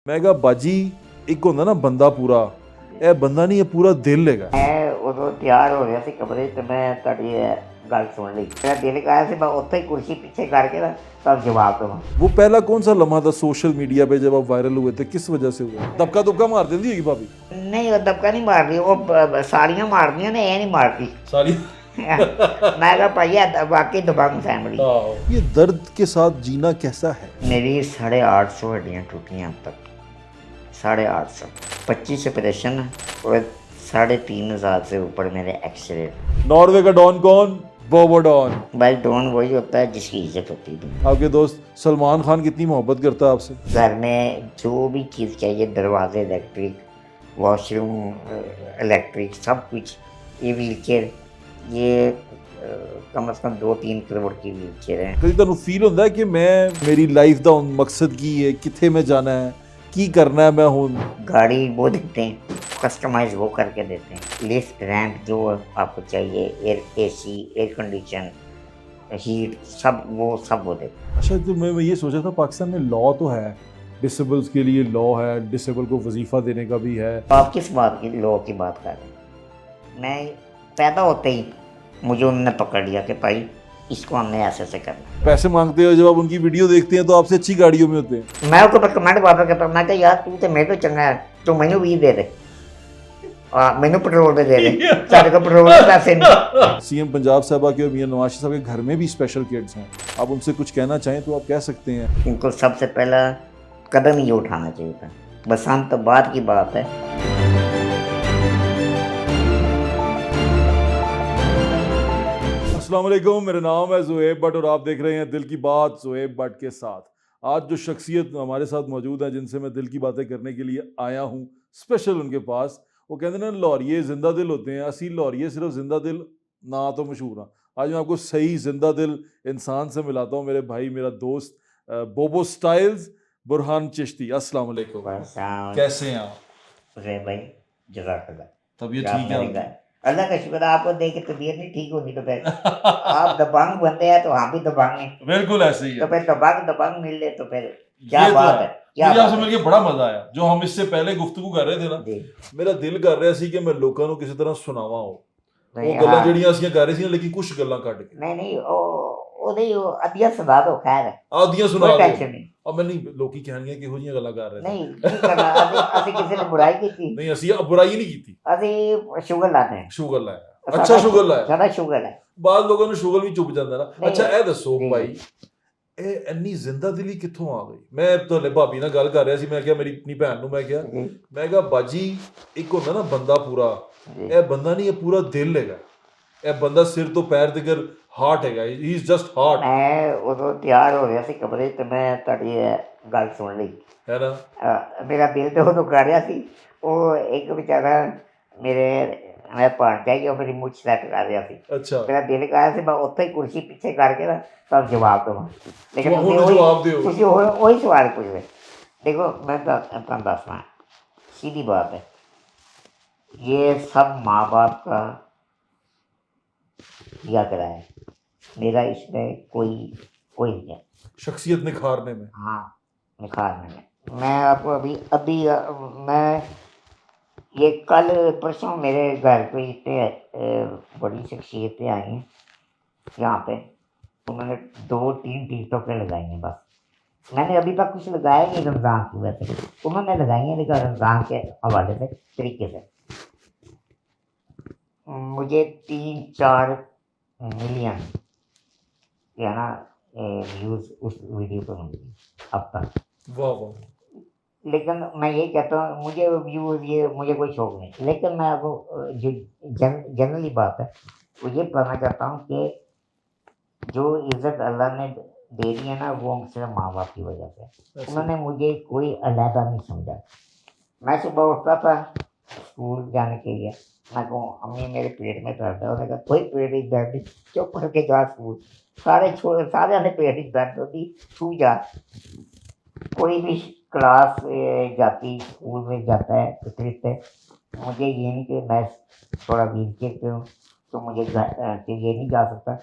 मैं कहा बाजी एक होंदा ना बंदा पूरा ਇਹ ਬੰਦਾ ਨਹੀਂ ਇਹ ਪੂਰਾ ਦਿਲ ਹੈਗਾ मैं उदों तैयार हो रहा सी कमरे तो मैं तुहाडी गल सुन ली मेरा दिल कहा सी मैं उत्थे ही कुर्सी पीछे करके ना तब जवाब दूँ। वो पहला कौन सा लम्हा था सोशल मीडिया पे जब आप वायरल हुए थे किस वजह से हुआ दबका दुबका मार देती होगी भाभी नहीं वो दबका नहीं मार रही वो साड़ियाँ मार दी ने ये नहीं मारती सारी मैं कहा भाई वाकई दबंग फैमिली। ये दर्द के साथ जीना कैसा है मेरी 850 हड्डियाँ टूटी हैं अब तक 850 25 ऑपरेशन और 3500 से ऊपर मेरे एक्सरे। नॉर्वे का डॉन कौन बोबो डॉन भाई डॉन वही होता है जिसकी इज्जत होती है। आपके दोस्त सलमान खान कितनी मोहब्बत करता है आपसे घर में जो भी चीज़ चाहिए दरवाजे इलेक्ट्रिक वॉशरूम इलेक्ट्रिक सब कुछ ये व्हील चेयर ये कम से कम 2-3 करोड़ की व्हील चेयर है। कभी ਤੁਹਾਨੂੰ ਫੀਲ ਹੁੰਦਾ ਹੈ ਕਿ ਮੈਂ ਮੇਰੀ ਲਾਈਫ ਦਾ ਹੁਣ ਮਕਸਦ ਕੀ ਹੈ ਕਿੱਥੇ ਮੈਂ ਜਾਣਾ ਹੈ ਕੀ ਕਰਨਾ है मैं ਹੁਣ गाड़ी वो देते हैं कस्टमाइज वो करके देते हैं लिफ्ट रैंप जो आपको चाहिए air AC air condition heat सब वो देते हैं। अच्छा तो मैं ये सोचा था पाकिस्तान में लॉ तो है डिसेबल्स के लिए लॉ है डिसेबल को वजीफ़ा देने का भी है आप किस बात की लॉ की बात कर रहे हैं। मैं पैदा होते ही मुझे उन्होंने पकड़ लिया कि भाई इसको हमने ऐसे करना। पैसे मांगते हो जब आप उनकी वीडियो देखते हैं तो आपसे अच्छी गाड़ियों में होते हैं मैं उसको कमेंट वापस करता हूँ मैं कहा यार तू तो मेरे तो चंगा है तू मैनू भी दे दे मैनू पेट्रोल पे दे दे सारे को पेट्रोल के पैसे नहीं। सीएम पंजाब साहबा के और मियां नवाज शरीफ साहब के घर में भी स्पेशल किड्स हैं आप उनसे कुछ कहना चाहें तो आप कह सकते हैं इनको सबसे पहला कदम ही उठाना चाहिए था बसंत तो बाद की बात है। अस्सलाम वालेकुम मेरा नाम है ज़ुहैब भट्ट और आप देख रहे हैं दिल की बात ज़ुहैब भट्ट के साथ। आज जो शख्सियत हमारे साथ मौजूद है जिनसे मैं दिल की बातें करने के लिए आया हूँ स्पेशल उनके पास वो कहते हैं ना लाहौरिये जिंदा दिल होते हैं असी लाहौरिये सिर्फ जिंदा दिल ना तो मशहूर हाँ आज मैं आपको सही जिंदा दिल इंसान से मिलाता हूँ मेरे भाई मेरा दोस्त बोबो स्टाइल्स बुरहान चिश्ती। अस्सलाम वालेकुम कैसे हैं आप भाई जज़ाकल्लाह तबीयत ठीक है आपकी? अल्लाह का शुक्र है आपको देख के तबीयत नहीं ठीक होगी तो फिर आप दबंग बनते हैं तो हम भी दबंग हैं बिल्कुल ऐसे ही तो है फिर दबंग मिल ले तो फिर क्या ये तो बात है क्या मुझे बात आपसे है। मिलके बड़ा मजा आया जो हम इससे पहले गुफ्तगू कर रहे थे ना जी मेरा दिल कर ਰਿਹਾ ਸੀ ਕਿ ਮੈਂ ਲੋਕਾਂ ਨੂੰ ਕਿਸੇ ਤਰ੍ਹਾਂ ਸੁਣਾਵਾਂ ਉਹ नहीं ਗੱਲਾਂ हाँ, ਜਿਹੜੀਆਂ ਅਸੀਂ ਕਰ ਰਹੇ ਸੀ ਲੇਕਿਨ ਕੁਝ ਗੱਲਾਂ ਕੱਢ ਕੇ नहीं ਉਹਦੇ ਅਧਿਆ ਸੁਣਾ ਦੋ ਖੈਰ ਆਦੀਆਂ ਸੁਣਾ ਕੋਈ ਦਿਓ ਟੈਨਸ਼ਨ ਨਹੀਂ ਆ ਮੈਂ ਨਹੀਂ ਲੋਕੀ ਕਹਿਣਗੇ ਕਿਹੋ ਜਿਹੀਆਂ ਗੱਲਾਂ ਕਰ ਰਹੇ ਨੇ ਨਹੀਂ ਕੀ ਕਰਨਾ ਅਸੀਂ ਕਿਸੇ ਨੇ ਬੁਰਾਈ ਕੀਤੀ ਨਹੀਂ ਅਸੀਂ ਬੁਰਾਈ ਨਹੀਂ ਕੀਤੀ ਅਸੀਂ ਸ਼ੁਗਰ ਲਾते हैं ਸ਼ੂਗਰ ਲਾਇਆ ਅੱਛਾ ਸ਼ੂਗਰ ਲਾਇਆ ਸਾਡਾ ਸ਼ੁਗਰ ਹੈ ਬਾਅਦ ਲੋਕਾਂ ਨੂੰ ਸ਼ੂਗਰ ਵੀ ਚੁੱਪ ਜਾਂਦਾ ਨਾ ਨਹੀਂ, ਅੱਛਾ ਇਹ ਦੱਸੋ ਜੀ। ਭਾਈ ਇਹ ਇੰਨੀ ਜ਼ਿੰਦਾ ਦਿਲੀ ਕਿੱਥੋਂ ਆ ਗਈ ਮੈਂ ਤੁਹਾਡੇ ਭਾਬੀ ਨਾਲ ਗੱਲ ਕਰ ਰਿਹਾ ਸੀ ਮੈਂ ਕਿਹਾ ਮੇਰੀ ਆਪਣੀ ਭੈਣ ਨੂੰ ਮੈਂ ਕਿਹਾ ਜੀ ਮੈਂ ਕਿਹਾ ਬਾਜੀ ਇੱਕ ਹੁੰਦਾ ਨਾ ਬੰਦਾ ਪੂਰਾ ਜੀ ਇਹ ਬੰਦਾ ਨਹੀਂ ਇਹ ਪੂਰਾ ਦਿਲ ਹੈਗਾ ਇਹ ਬੰਦਾ ਸਿਰ ਤੋਂ ਪੈਰ ਤੱਕ ਹਾਰਟ ਹੈਗਾ ਹੀ ਇਜ਼ ਜਸਟ ਹਾਰਟ ਮੈਂ ਉਦੋਂ ਤਿਆਰ ਹੋ ਰਿਹਾ ਸੀ ਕਮਰੇ ਤੇ ਮੈਂ ਤੁਹਾਡੀ ਗੱਲ ਸੁਣ ਲਈ ਹੈ ਨਾ ਮੇਰਾ ਦਿਲ ਤੇ ਉਦੋਂ ਕਰ ਰਿਹਾ ਸੀ ਉਹ ਇੱਕ ਵਿਚਾਰਾ ਮੇਰੇ ਮੈਂ ਭਾਂਜਾ ਹੀ ਉਹ ਮੇਰੀ ਮੁੱਛ ਸੈੱਟ ਕਰ ਰਿਹਾ ਸੀ ਅੱਛਾ ਮੇਰਾ ਦਿਲ ਕਰਿਆ ਸੀ ਮੈਂ ਉੱਥੇ ਹੀ ਕੁਰਸੀ ਪਿੱਛੇ ਕਰਕੇ ਨਾ ਤਬ ਜਵਾਬ ਦੇਵਾਂ ਲੇਕਿਨ ਹੁਣ ਤੁਸੀਂ ਜਵਾਬ ਦਿਓ। ਤੁਸੀਂ वही सवाल पूछ रहे देखो मैं ਤੁਹਾਨੂੰ ਦੱਸਣਾ सीधी बात है ये सब माँ बाप का किया करा है मेरा इसमें कोई नहीं है। शख्सियत निखारने में हाँ निखारने में मैं आपको अभी मैं ये कल परसों मेरे घर पे इतने बड़ी शख्सियतें आई हैं यहाँ पे उन्होंने 2-3 टिकटॉकें लगाई हैं बस मैंने अभी तक कुछ लगाया नहीं रमज़ान की वजह से उन्होंने लगाई हैं लेकिन रमज़ान के हवाले से तरीके से मुझे 3-4 मिलियन या ना व्यूज़ उस वीडियो पर मिले अब तक। वाह वाह लेकिन मैं ये कहता हूँ मुझे व्यूज़ ये मुझे कोई शौक नहीं लेकिन मैं आपको जो जनरली बात है वो ये कहना चाहता हूँ कि जो इज़्ज़त अल्लाह ने दे दी है ना वो सिर्फ माँ बाप की वजह से उन्होंने मुझे कोई अलहदा नहीं समझा। मैं सुबह उठता था स्कूल जाने के लिए मैं कहूँ अम्मी मेरे पेट में दर्द है उन्होंने कहा कोई पेट नहीं दर्द नहीं चुप करके जा स्कूल सारे ने पेट ही दर्द होती छू जा कोई भी क्लास जाती स्कूल में जाता है तकलीफ है मुझे ये नहीं कि मैं थोड़ा व्हील चेयर पे हूँ तो मुझे ये नहीं जा सकता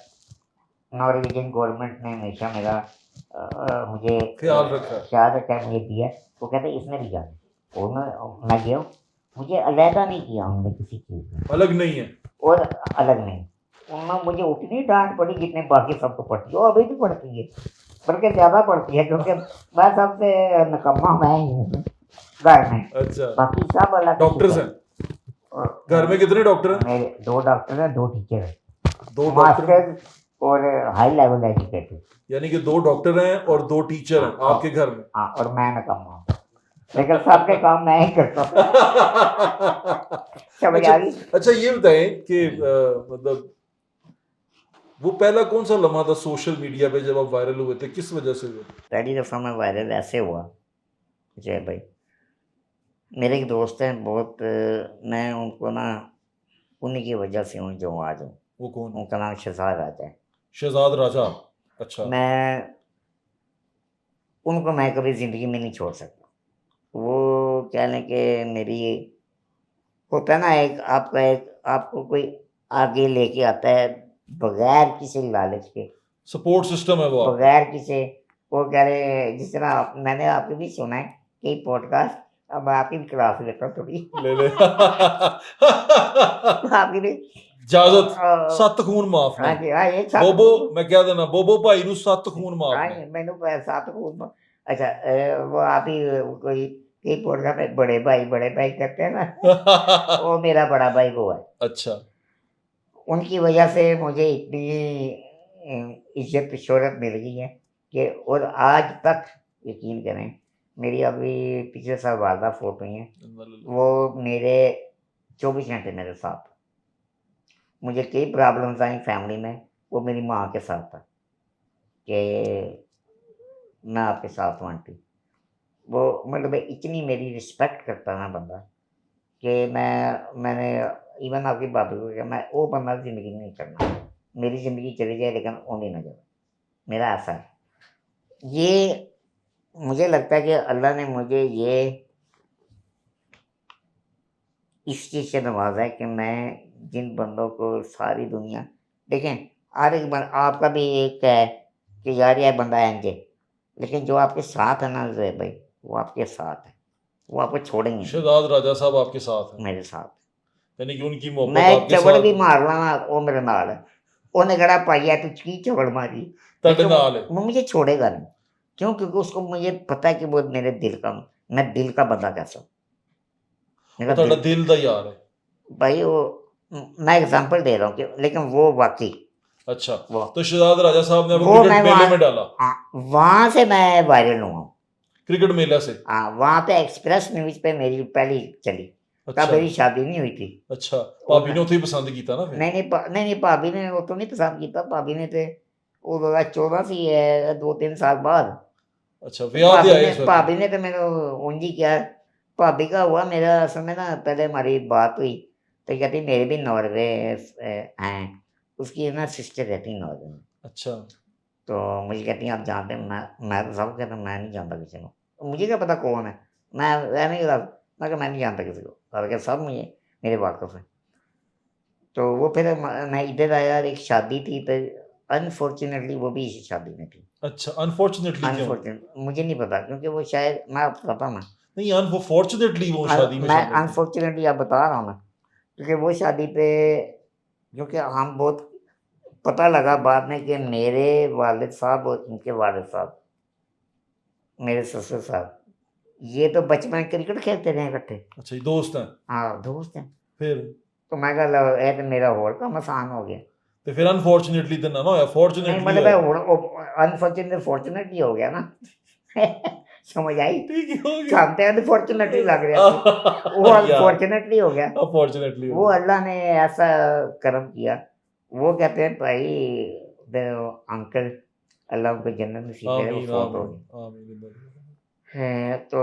नॉर्वेजियन गवर्नमेंट ने हमेशा मेरा मुझे ख्याल रखा। ख्याल रखा, मुझे दिया। वो कहते इसने भी जाना, और मैं गया हूँ, मुझे अलहदा नहीं किया उन्होंने किसी चीज़ में, अलग नहीं है। और अलग नहीं। उन्होंने मुझे उतनी डांट पड़ी जितने बाकी सबको पड़ती है, और अभी भी पड़ती है, बल्कि ज़्यादा पड़ती है, क्योंकि मैं सबसे निकम्मा मैं ही हूँ घर में, अच्छा, बाकी सब अलग डॉक्टर्स हैं और घर में? कितने डॉक्टर हैं? मेरे 2 डॉक्टर हैं, 2 टीचर हैं, 2 डॉक्टर, मास्टर और हाई लेवल एजुकेटेड। यानी कि 2 डॉक्टर हैं और 2 टीचर हैं हाँ, आपके घर में। हाँ, और मैं निकम्मा हूँ, लेकिन सबके काम मैं ही करता हूँ। समझ अच्छा आ गई? अच्छा, ये बताएं कि मतलब वो पहला कौन सा लम्हा था सोशल मीडिया पे जब आप वायरल हुए थे, किस वजह से हुए? पहली दफ़ा मैं वायरल ऐसे हुआ, जय भाई, मेरे एक दोस्त हैं बहुत, मैं उनको ना उन्हीं की वजह से हूँ जो आज हूँ। वो कौन? उनका नाम शहजाद राजा है। शहजाद राजा। अच्छा। मैं उनको मैं कभी ज़िंदगी में नहीं छोड़ सकता। वो कह लें कि मेरी, होता है ना एक आपका, एक आपको कोई आगे लेके आता है बगैर किसी लालच के, सपोर्ट सिस्टम है वो आपका। बगैर किसी, वो कह रहे जिस तरह मैंने आपके भी सुना है कई पॉडकास्ट, अब मैं आपकी भी क्लास लेता हूँ थोड़ी। ले ले। आपकी भी इजाजत, 7 खून माफ हाँ नहीं। जी, हाँ, एक साथ बोबो, मैं क्या देना बोबो भाई नु 7 खून माफ हाँ नहीं। जी, मैंने साथ खून। अच्छा, वो आप ही कोई कई पॉडकास्ट में बड़े भाई करते हैं ना, वो मेरा बड़ा भाई वो है। अच्छा। उनकी वजह से मुझे इतनी इज्जत शोहरत मिल गई है कि, और आज तक यकीन करें, मेरी अभी पिछले साल वालदा फोट हुई हैं, वो मेरे 24 घंटे मेरे साथ। मुझे कई प्रॉब्लम्स आई फैमिली में, वो मेरी माँ के साथ था कि मैं आपके साथ हूँ आंटी। वो मतलब इतनी मेरी रिस्पेक्ट करता ना बंदा कि मैंने इवन आपकी भाभी को कहा, मैं वो बंदा ज़िंदगी में नहीं करना, मेरी ज़िंदगी चली जाए लेकिन वो नहीं ना जाए, मेरा ऐसा है। ये मुझे लगता है कि अल्लाह ने मुझे ये इस चीज़ से नवाजा है कि मैं जिन बंदों को सारी दुनिया, देखें, हर एक आपका भी एक है कि यार ये बंदा एंजे, लेकिन जो आपके साथ है ना ज़ुहैब भाई, वो आपके साथ है, वो आपको छोड़ेंगे नहीं। शहजाद राजा साहब आपके साथ हैं, मेरे साथ, यानी कि उनकी मोहब्बत मैं आपके चवड़ भी साथ मार ला ना, वो मेरे नाल है। उन्हें कहा भाई यार तू की चवड़ मारी, तड़े लेकिन नाल है। वो मुझे छोड़ेगा नहीं। क्यों? क्योंकि उसको मुझे पता है कि वो मेरे दिल का, मैं दिल का बंदा कैसा हूँ। वो मेरा ਤੁਹਾਡਾ दिल दिल दा यार है। भाई, वो मैं एग्जांपल दे रहा हूँ कि, लेकिन वो वाकई अच्छा, वो तो शहजाद राजा साहब ने आपको वो मैं क्रिकेट मेले में डाला? वहाँ से मैं वायरल हुआ हूँ। क्रिकेट मेला से? हाँ, वहाँ पे एक्सप्रेस न्यूज पे मेरी पहली चली, तब अच्छा मेरी शादी नहीं हुई थी। अच्छा, और भाभी ने उत्थे ही पसंद किया ना फिर? नहीं नहीं नहीं, भाभी ने वो तो नहीं पसंद किया, भाभी ने तो वो 2014 सी है, 2-3 साल बाद। अच्छा, ब्याह ते आए इस वक्त? भाभी ने तो मेरे ऊंज ही किया। भाभी का हुआ मेरा असल में ना, पहले हमारी बात हुई तो कहती मेरे भी नॉर्वे हैं, उसकी ना सिस्टर रहती है नॉर्वे में। अच्छा। तो मुझे कहती हैं आप जानते हैं, मैं तो सब कहता मैं नहीं जानता किसी को, तो मुझे क्या पता कौन है, मैं नहीं कहा, मैं कहा मैं नहीं जानता किसी को, और क्या सब मुझे मेरे वाकफ है। तो वो फिर मैं इधर आया और एक शादी थी, तो अनफॉर्चुनेटली वो भी इसी शादी में थी। अच्छा, अनफॉर्चुनेटली क्यों? अनफॉर्चुनेट मुझे नहीं पता, क्योंकि वो शायद मैं आपको बताता ना, नहीं, अनफॉर्चुनेटली वो शादी में मैं शामिल थे। अनफॉर्चुनेटली आप बता रहा हूँ ना, क्योंकि वो शादी पे, क्योंकि हम बहुत, पता लगा बाद में कि मेरे वालिद साहब और उनके वालिद साहब, मेरे ससुर साहब, ये तो बचपन में क्रिकेट खेलते रहे इकट्ठे। अच्छा, ये दोस्त हैं? हाँ, दोस्त हैं। फिर तो मैं कहा लो, ये तो मेरा होर काम आसान हो गया। तो फिर अनफॉर्चुनेटली तो ना ना होया, नहीं फॉर्चुनेटली मतलब होया। अनफॉर्चुनेट फॉर्चुनेट ही हो गया ना। समझ आई? ठीक ही हो गया। काम तो अनफॉर्चुनेटली लग रहा था, वो यार, अनफॉर्चुनेटली हो गया। अनफॉर्चुनेटली हो वो गया। अल्लाह ने ऐसा करम किया। वो कहते हैं भाई, अंकल, अल्लाह उनको जन्नत नसीब करे, वो आमीन फौत हो आमीन गए आमीन। हैं। तो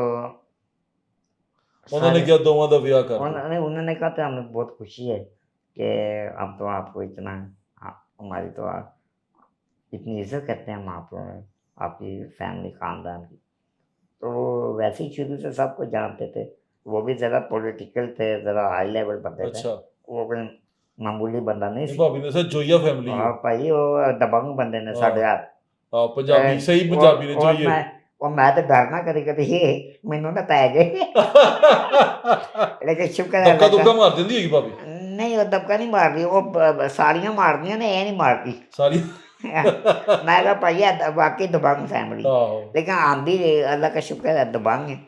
उन्होंने सारे क्या दोवां दा ब्याह कर दिया? उन्होंने कहा था हमें बहुत खुशी है कि हम तो आपको इतना, हमारी तो इतनी इज्जत करते हैं हम, आप आपकी फैमिली खानदान की। तो वो वैसे ही शुरू से सबको जानते थे। वो भी ज़रा पॉलिटिकल थे, ज़रा हाई लेवल बंदे थे। अच्छा। वो कोई ਮਾਮੂਲੀ ਬੰਦਾ ਨਹੀਂ ਨਹੀਂ ਸੀ। ਭਾਬੀ ਨੇ ਸਰ ਜੋਈਆ ਫੈਮਿਲੀ ਹੈ ਭਾਈ ਉਹ ਦਬੰਗ ਬੰਦੇ ਨੇ ਸਾਡੇ ਹਾਂ ਹੱਥ। ਹਾਂ ਪੰਜਾਬੀ ਸਹੀ ਉਹ ਪੰਜਾਬੀ ਨੇ ਉਹ ਜੋਈਏ ਮੈਂ ਤਾਂ ਡਰਨਾ ਕਦੀ ਕਦੀ ਮੈਨੂੰ ਨਾ ਪੈ ਜੇ। ਲੇਕਿਨ ਸ਼ੁਕਰ ਹੈ ਧੱਕਾ ਅੱਲਾ ਧੁੱਕਾ ਮਾਰ ਦਿੰਦੀ ਹੈਗੀ ਭਾਬੀ का। ਨਹੀਂ ਉਹ ਦਬਕਾ ਨਹੀਂ ਮਾਰਦੀ, ਉਹ ਸਾਰੀਆਂ ਮਾਰਦੀਆਂ ਨੇ, ਇਹ ਨਹੀਂ ਮਾਰਦੀ। ਸਾਰੀ मैं कहा भाई वाकई दबंग फैमिली, ਆਹੋ लेकिन आंधी अल्लाह का शुक्र है दबंग है।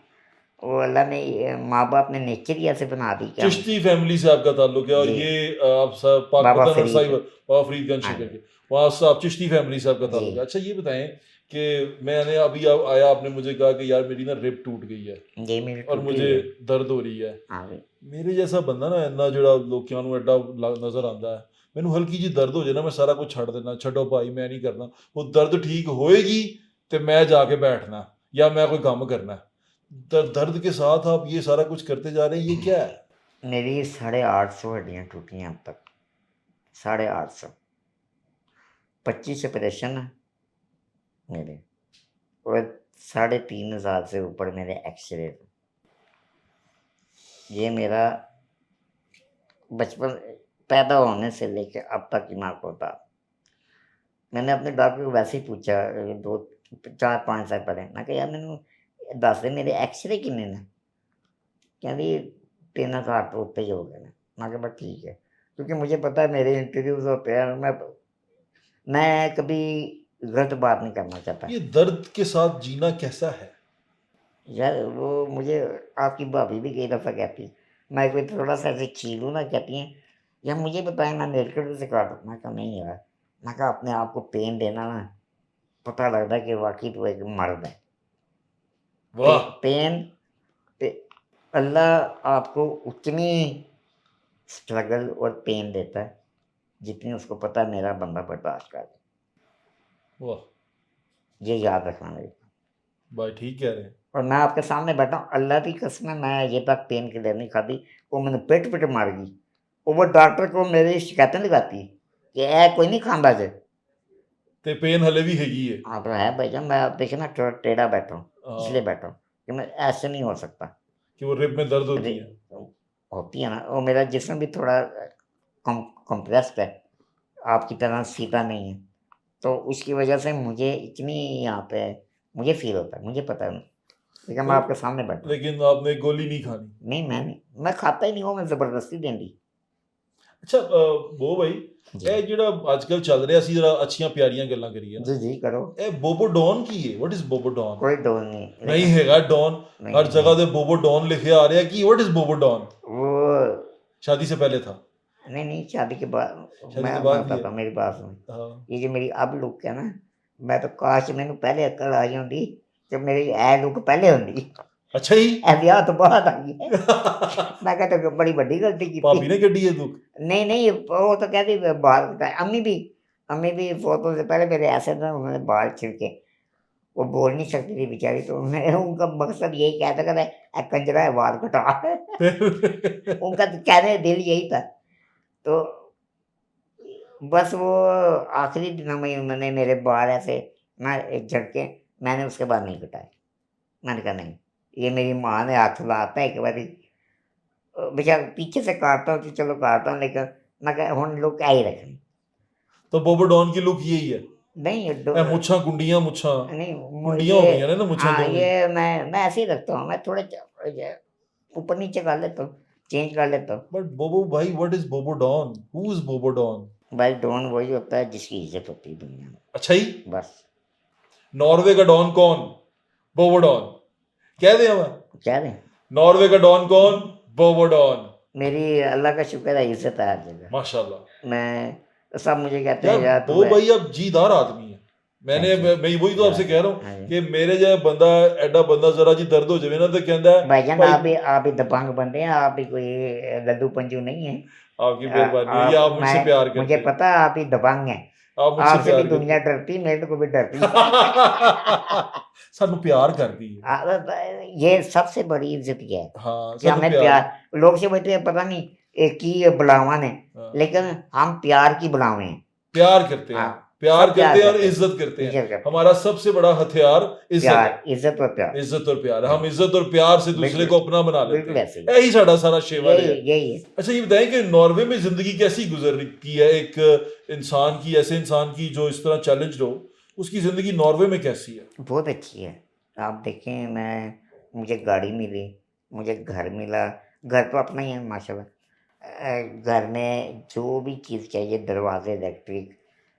वो अल्लाह ने माँ बाप ने नेचर ही ऐसे बना दी क्या। चिश्ती फैमिली से आपका ताल्लुक है और जी। ये आप सब बाबा पाकपतन फरीद। हरसाई बाबा फरीदगंज हाँ शहर जी। के वहाँ से आप चिश्ती फैमिली से आपका ताल्लुक जी। है। अच्छा ये बताएं कि मैंने अभी आया आपने मुझे कहा कि यार मेरी ना रिब टूट गई है जी मेरी और टूटी मुझे हुई है। दर्द हो रही है। हाँ जी। ਮੇਰੇ ਜੈਸਾ ਬੰਦਾ ਨਾ ਇੰਨਾ ਜਿਹੜਾ ਲੋਕਾਂ ਨੂੰ ਐਡਾ ਨਜ਼ਰ ਆਉਂਦਾ ਹੈ, ਮੈਨੂੰ ਹਲਕੀ ਜੀ ਦਰਦ ਹੋ ਜਾਏ ਨਾ ਮੈਂ ਸਾਰਾ ਕੁਝ ਛੱਡ ਦੇਣਾ, ਛੱਡੋ ਭਾਈ ਮੈਂ ਨਹੀਂ करना, वो दर्द ठीक होएगी तो मैं जाके बैठना या मैं कोई काम करना। दर्द के साथ आप ये सारा कुछ करते जा रहे हैं, ये क्या है? मेरी 850 हड्डियाँ टूटी हैं अब तक, 850। 25 ऑपरेशन है मेरे, और 3500 से ऊपर मेरे एक्सरे। ये मेरा बचपन पैदा होने से लेके अब तक की माँ को था। मैंने अपने डॉक्टर को वैसे ही पूछा 2-4-5 साल पहले, मैं कहा यार मैंने दस दे मेरे एक्सरे किन्ने ने, कहती 3,000 तो उत्ते ही हो गए। मैं कहा बस ठीक है, क्योंकि मुझे पता है मेरे इंटरव्यूज होते हैं, मैं कभी गलत बात नहीं करना चाहता। ये दर्द के साथ जीना कैसा है? यार वो मुझे आपकी भाभी भी कई दफ़ा कहती, मैं कोई थोड़ा सा ऐसे छीलूँ ना, कहती हैं यार मुझे बताएं मैं नेल कटर से काटूँ। मैं कहा नहीं यार, मैं कहा अपने आप को पेन देना ना, पता लगता है कि वाकई तो एक मर्द है। वाह पेन पे अल्लाह आपको उतनी स्ट्रगल और पेन देता है जितनी उसको पता है मेरा बंदा बर्दाश्त कर ले। वाह ये याद रखना मेरे। भाई ठीक कह रहे हैं। और मैं आपके सामने बैठा हूँ, अल्लाह की कसम है, मैं ये तक पेन किलर नहीं खाती। वो मैंने पेट पेट मार गई, और वो डॉक्टर को मेरी शिकायतें लगाती कि ए कोई नहीं खांदा जे। ते पेन हले भी हैगी है। हाँ तो है भाईजान, मैं आप देखिए ना टेढ़ा बैठा हूँ, हाँ, इसलिए बैठा हूँ कि मैं ऐसे नहीं हो सकता। कि वो रिब में दर्द होती अरे, है। होती है ना, और मेरा जिस्म भी थोड़ा कंप्रेस्ड है, आपकी तरह सीधा नहीं है, तो उसकी वजह से मुझे इतनी यहाँ पे मुझे फील होता है, मुझे पता है। लेकिन मैं आपके सामने बैठा हूँ। लेकिन आपने गोली नहीं खानी। नहीं मैं खाता ही नहीं हूँ, मैं ਜ਼ਬਰਦਸਤੀ ਦੇਂਦੀ। ਅੱਛਾ ਬੋ ਭਾਈ ਇਹ ਜਿਹੜਾ ਅੱਜਕੱਲ ਚੱਲ ਰਿਹਾ ਸੀ, ਜਰਾ ਅੱਛੀਆਂ ਪਿਆਰੀਆਂ ਗੱਲਾਂ ਕਰੀਏ ਨਾ। जी जी करो। ਇਹ ਬੋਬੋ ਡੌਨ ਕੀ ਹੈ? ਵਾਟ ਇਜ਼ ਬੋਬੋ ਡੌਨ? कोई डोर नहीं, ਨਹੀਂ ਹੈਗਾ ਡੌਨ, नहीं, हर जगह पे बोबो डॉन लिखे आ रहे हैं कि व्हाट इज बोबो डॉन? वो शादी से पहले था। नहीं शादी के बाद शादी मैं के बाद भी बताता है। हूँ मेरी बात सुन। हाँ। ये जो मेरी अब लुक है ना, मैं तो काश मैंने पहले अक्ल आई होंगी जब मेरी ए लुक पहले होंगी। अच्छा ही ए ब्याह तो बहुत आई है। मैं कहता बड़ी बड़ी गलती की। भाभी ने कड्डी है दुख। नहीं वो तो कहती बाल कटाए। अम्मी भी फोटो से पहले मेरे ऐसे ना, उन्होंने बाल छिड़के, वो बोल नहीं सकती थी बेचारी, तो उनका मकसद यही कहता कहता कंजरा है बाल कटा। उनका तो कहने दिल यही था। तो बस वो आखिरी दिनों में उन्होंने मेरे बाल ऐसे ना झटके, मैंने उसके बाद नहीं कटाए। मैंने कहा नहीं, ये मेरी माँ ने हाथ लाता है, एक बार बेचारा पीछे से काटता हूँ तो चलो काटता हूँ, लेकिन मैं कहा हम लोग क्या ही रखें। तो बोबो डॉन की लुक यही है। नहीं ए मुच्छा गुंडियां मुच्छा नहीं गुंडियां हो गई ना मुच्छा हाँ, दो। ये मैं ऐसे ही रखता हूँ, मैं थोड़े ऊपर नीचे कर लेता हूँ, चेंज कर लेता हूँ। बट बोबो भाई व्हाट इज बोबो डॉन? हु इज बोबो डॉन? भाई डॉन वही होता है जिसकी इज्जत होती है दुनिया में, अच्छा ही बस। नॉर्वे का डॉन कौन? बोबो डॉन। कह दे हमें क्या दें, नॉर्वे का डॉन कौन? बोबो डॉन। मेरी अल्लाह का शुक्र है इज्जत है हर जगह। माशाल्लाह। मैं सब मुझे कहते हैं यार यार वो भाई अब जीदार आदमी है। मैंने मैं वही तो आपसे कह रहा हूँ कि मेरे जैसा बंदा एडा बंदा जरा जी दर्द हो जाए ना तो कहता है भाईजान आप भी दबंग बंदे हैं, आप भी कोई लड्डू पंजू नहीं है। आपकी मेहरबानी है, ये आप मुझसे प्यार करते मुझे हैं। पता है आप ही दबंग हैं, आप मुझसे आपसे भी प्यार दुनिया डरती, मेरे को भी डरती। सानू प्यार करती है। ये सबसे बड़ी इज्जत ये है हाँ कि हमें प्यार, लोग से बैठे पता नहीं की बुलावा ने, हाँ। लेकिन हम प्यार की बुलावे हैं। प्यार करते हैं, हाँ। प्यार सब प्यार करते हैं और करते हैं, इज्जत करते हैं। इज्जत करते हैं। हमारा सबसे बड़ा हथियार इज्जत है। प्यार, इज्जत और प्यार। इज्जत और प्यार, हम हाँ, इज्जत और प्यार से दूसरे बिल्कुल, को अपना बना लेते बिल्कुल हैं। ऐसे ही। यही साडा सारा शेवर यही है। यही है। अच्छा ये बताएं कि नॉर्वे में जिंदगी कैसी गुजर की है एक इंसान की, ऐसे इंसान की जो इस तरह चैलेंज हो, उसकी जिंदगी नॉर्वे में कैसी है? बहुत अच्छी है। आप देखें, मुझे गाड़ी मिली, मुझे घर मिला, घर तो अपना ही है माशाल्लाह। घर में जो भी चीज़ चाहिए, दरवाजे इलेक्ट्रिक,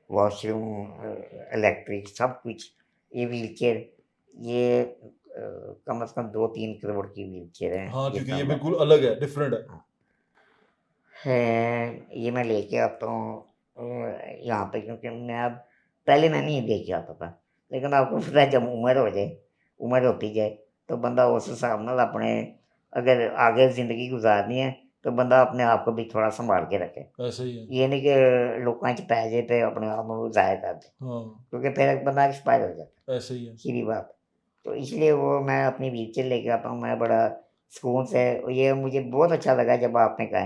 वॉशरूम इलेक्ट्रिक, सब कुछ। ये व्हीलचेयर, ये कम से कम 2-3 करोड़ की व्हीलचेयर है हाँ क्योंकि जितना ये बड़ा। बिल्कुल अलग है, डिफरेंट है। हाँ, है, ये मैं लेके आता हूँ यहाँ पे, क्योंकि पहले मैं नहीं लेके आता था, लेकिन आपको पता है जब उम्र होती जाए तो बंदा उस हिसाब नाल अपने, अगर आगे ज़िंदगी गुजारनी है तो बंदा अपने आप को भी थोड़ा संभाल के रखे। ऐसे ही है। ये नहीं कि लोगों च पै जाए तो अपने आप को ज़ाया कर दे, हाँ क्योंकि फिर बंदा एक्सपायर हो जाता है, ऐसे ही है। सीधी बात। तो इसलिए वो मैं अपनी व्हीलचेयर लेके आता हूँ, मैं बड़ा सुकून से। ये मुझे बहुत अच्छा लगा जब आपने कहा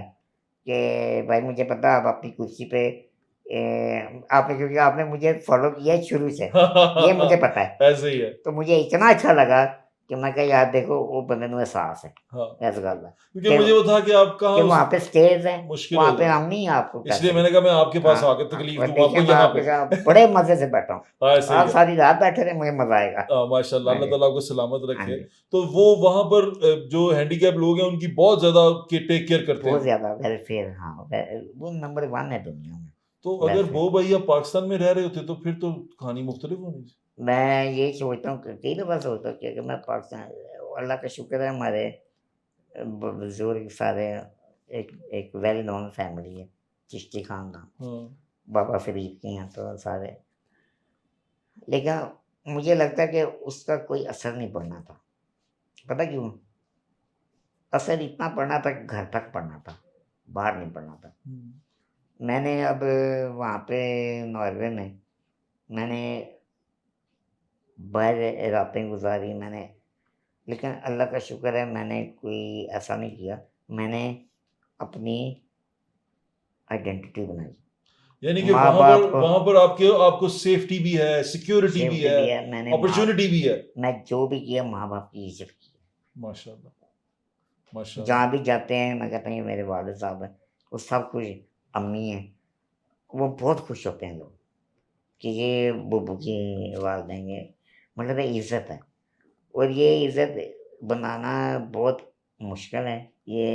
कि भाई मुझे पता है आप अपनी कुर्सी पे आपने, क्योंकि आपने मुझे फॉलो किया है शुरू से, ये मुझे पता है। ऐसे ही है। तो मुझे इतना अच्छा लगा कि मैं कहा यार देखो वो बंदे को एहसास है हाँ इस गल का क्योंकि मुझे वो था कि आप कहाँ कि उस वहाँ पे स्टेज है, मुश्किल वहाँ हो पे जाए, हम नहीं आपको कर इसलिए सकते। मैंने कहा मैं आपके पास हाँ, आके तकलीफ और दूँ देखिए आपको मैं यहाँ आपके पे। साथ बड़े मज़े से बैठा हूँ। हाँ ऐसे ही आप है। सारी रात बैठे रहे, मुझे मज़ा आएगा। माशाल्लाह, हाँ अल्लाह जी, ताला आपको सलामत हाँ रखे। जी। तो वो वहां पर जो हैंडीकैप लोग हैं उनकी बहुत ज्यादा टेक केयर करते बहुत हैं। ज़्यादा वेलफेयर, हाँ, वो नंबर 1 है दुनिया में, तो अगर वेलफेयर। वो भैया पाकिस्तान में रह रहे होते तो फिर तो कहानी मुख्तलिफ होनी थी। मैं ये सोचता हूँ, कई दफ़ा सोचता हूँ कि अगर मैं पाकिस्तान, अल्लाह का शुक्र है हमारे बुज़ुर्ग सारे, एक एक वेल नोन फैमिली है, चिश्ती खानदान, हाँ बाबा फरीद के हैं तो सारे। लेकिन मुझे लगता है कि उसका कोई असर नहीं पड़ना था। पता क्यों? असर इतना पड़ना था कि घर तक पड़ना था, बाहर नहीं पड़ना था। मैंने अब वहाँ पे नॉर्वे में मैंने बाहर रातें गुज़ारी मैंने, लेकिन अल्लाह का शुक्र है मैंने कोई ऐसा नहीं किया। मैंने अपनी आइडेंटिटी बनाई। यानी कि माँ-बाप को वहां पर आपके आपको सेफ्टी भी है, सिक्योरिटी भी सेफ्टी है, भी है, मैंने अपॉर्चुनिटी भी है। मैं जो भी किया माँ-बाप की इज़्ज़त की। माशाल्लाह माशाल्लाह। जहाँ भी जाते हैं मैं कहता हूँ ये मेरे वालिद साहब हैं, वो सब कुछ, अम्मी हैं, वो बहुत खुश होते हैं लोग कि ये बुब्बू की वालिदैन ये, मतलब ये इज़्ज़त है। और ये इज़्ज़त बनाना बहुत मुश्किल है। ये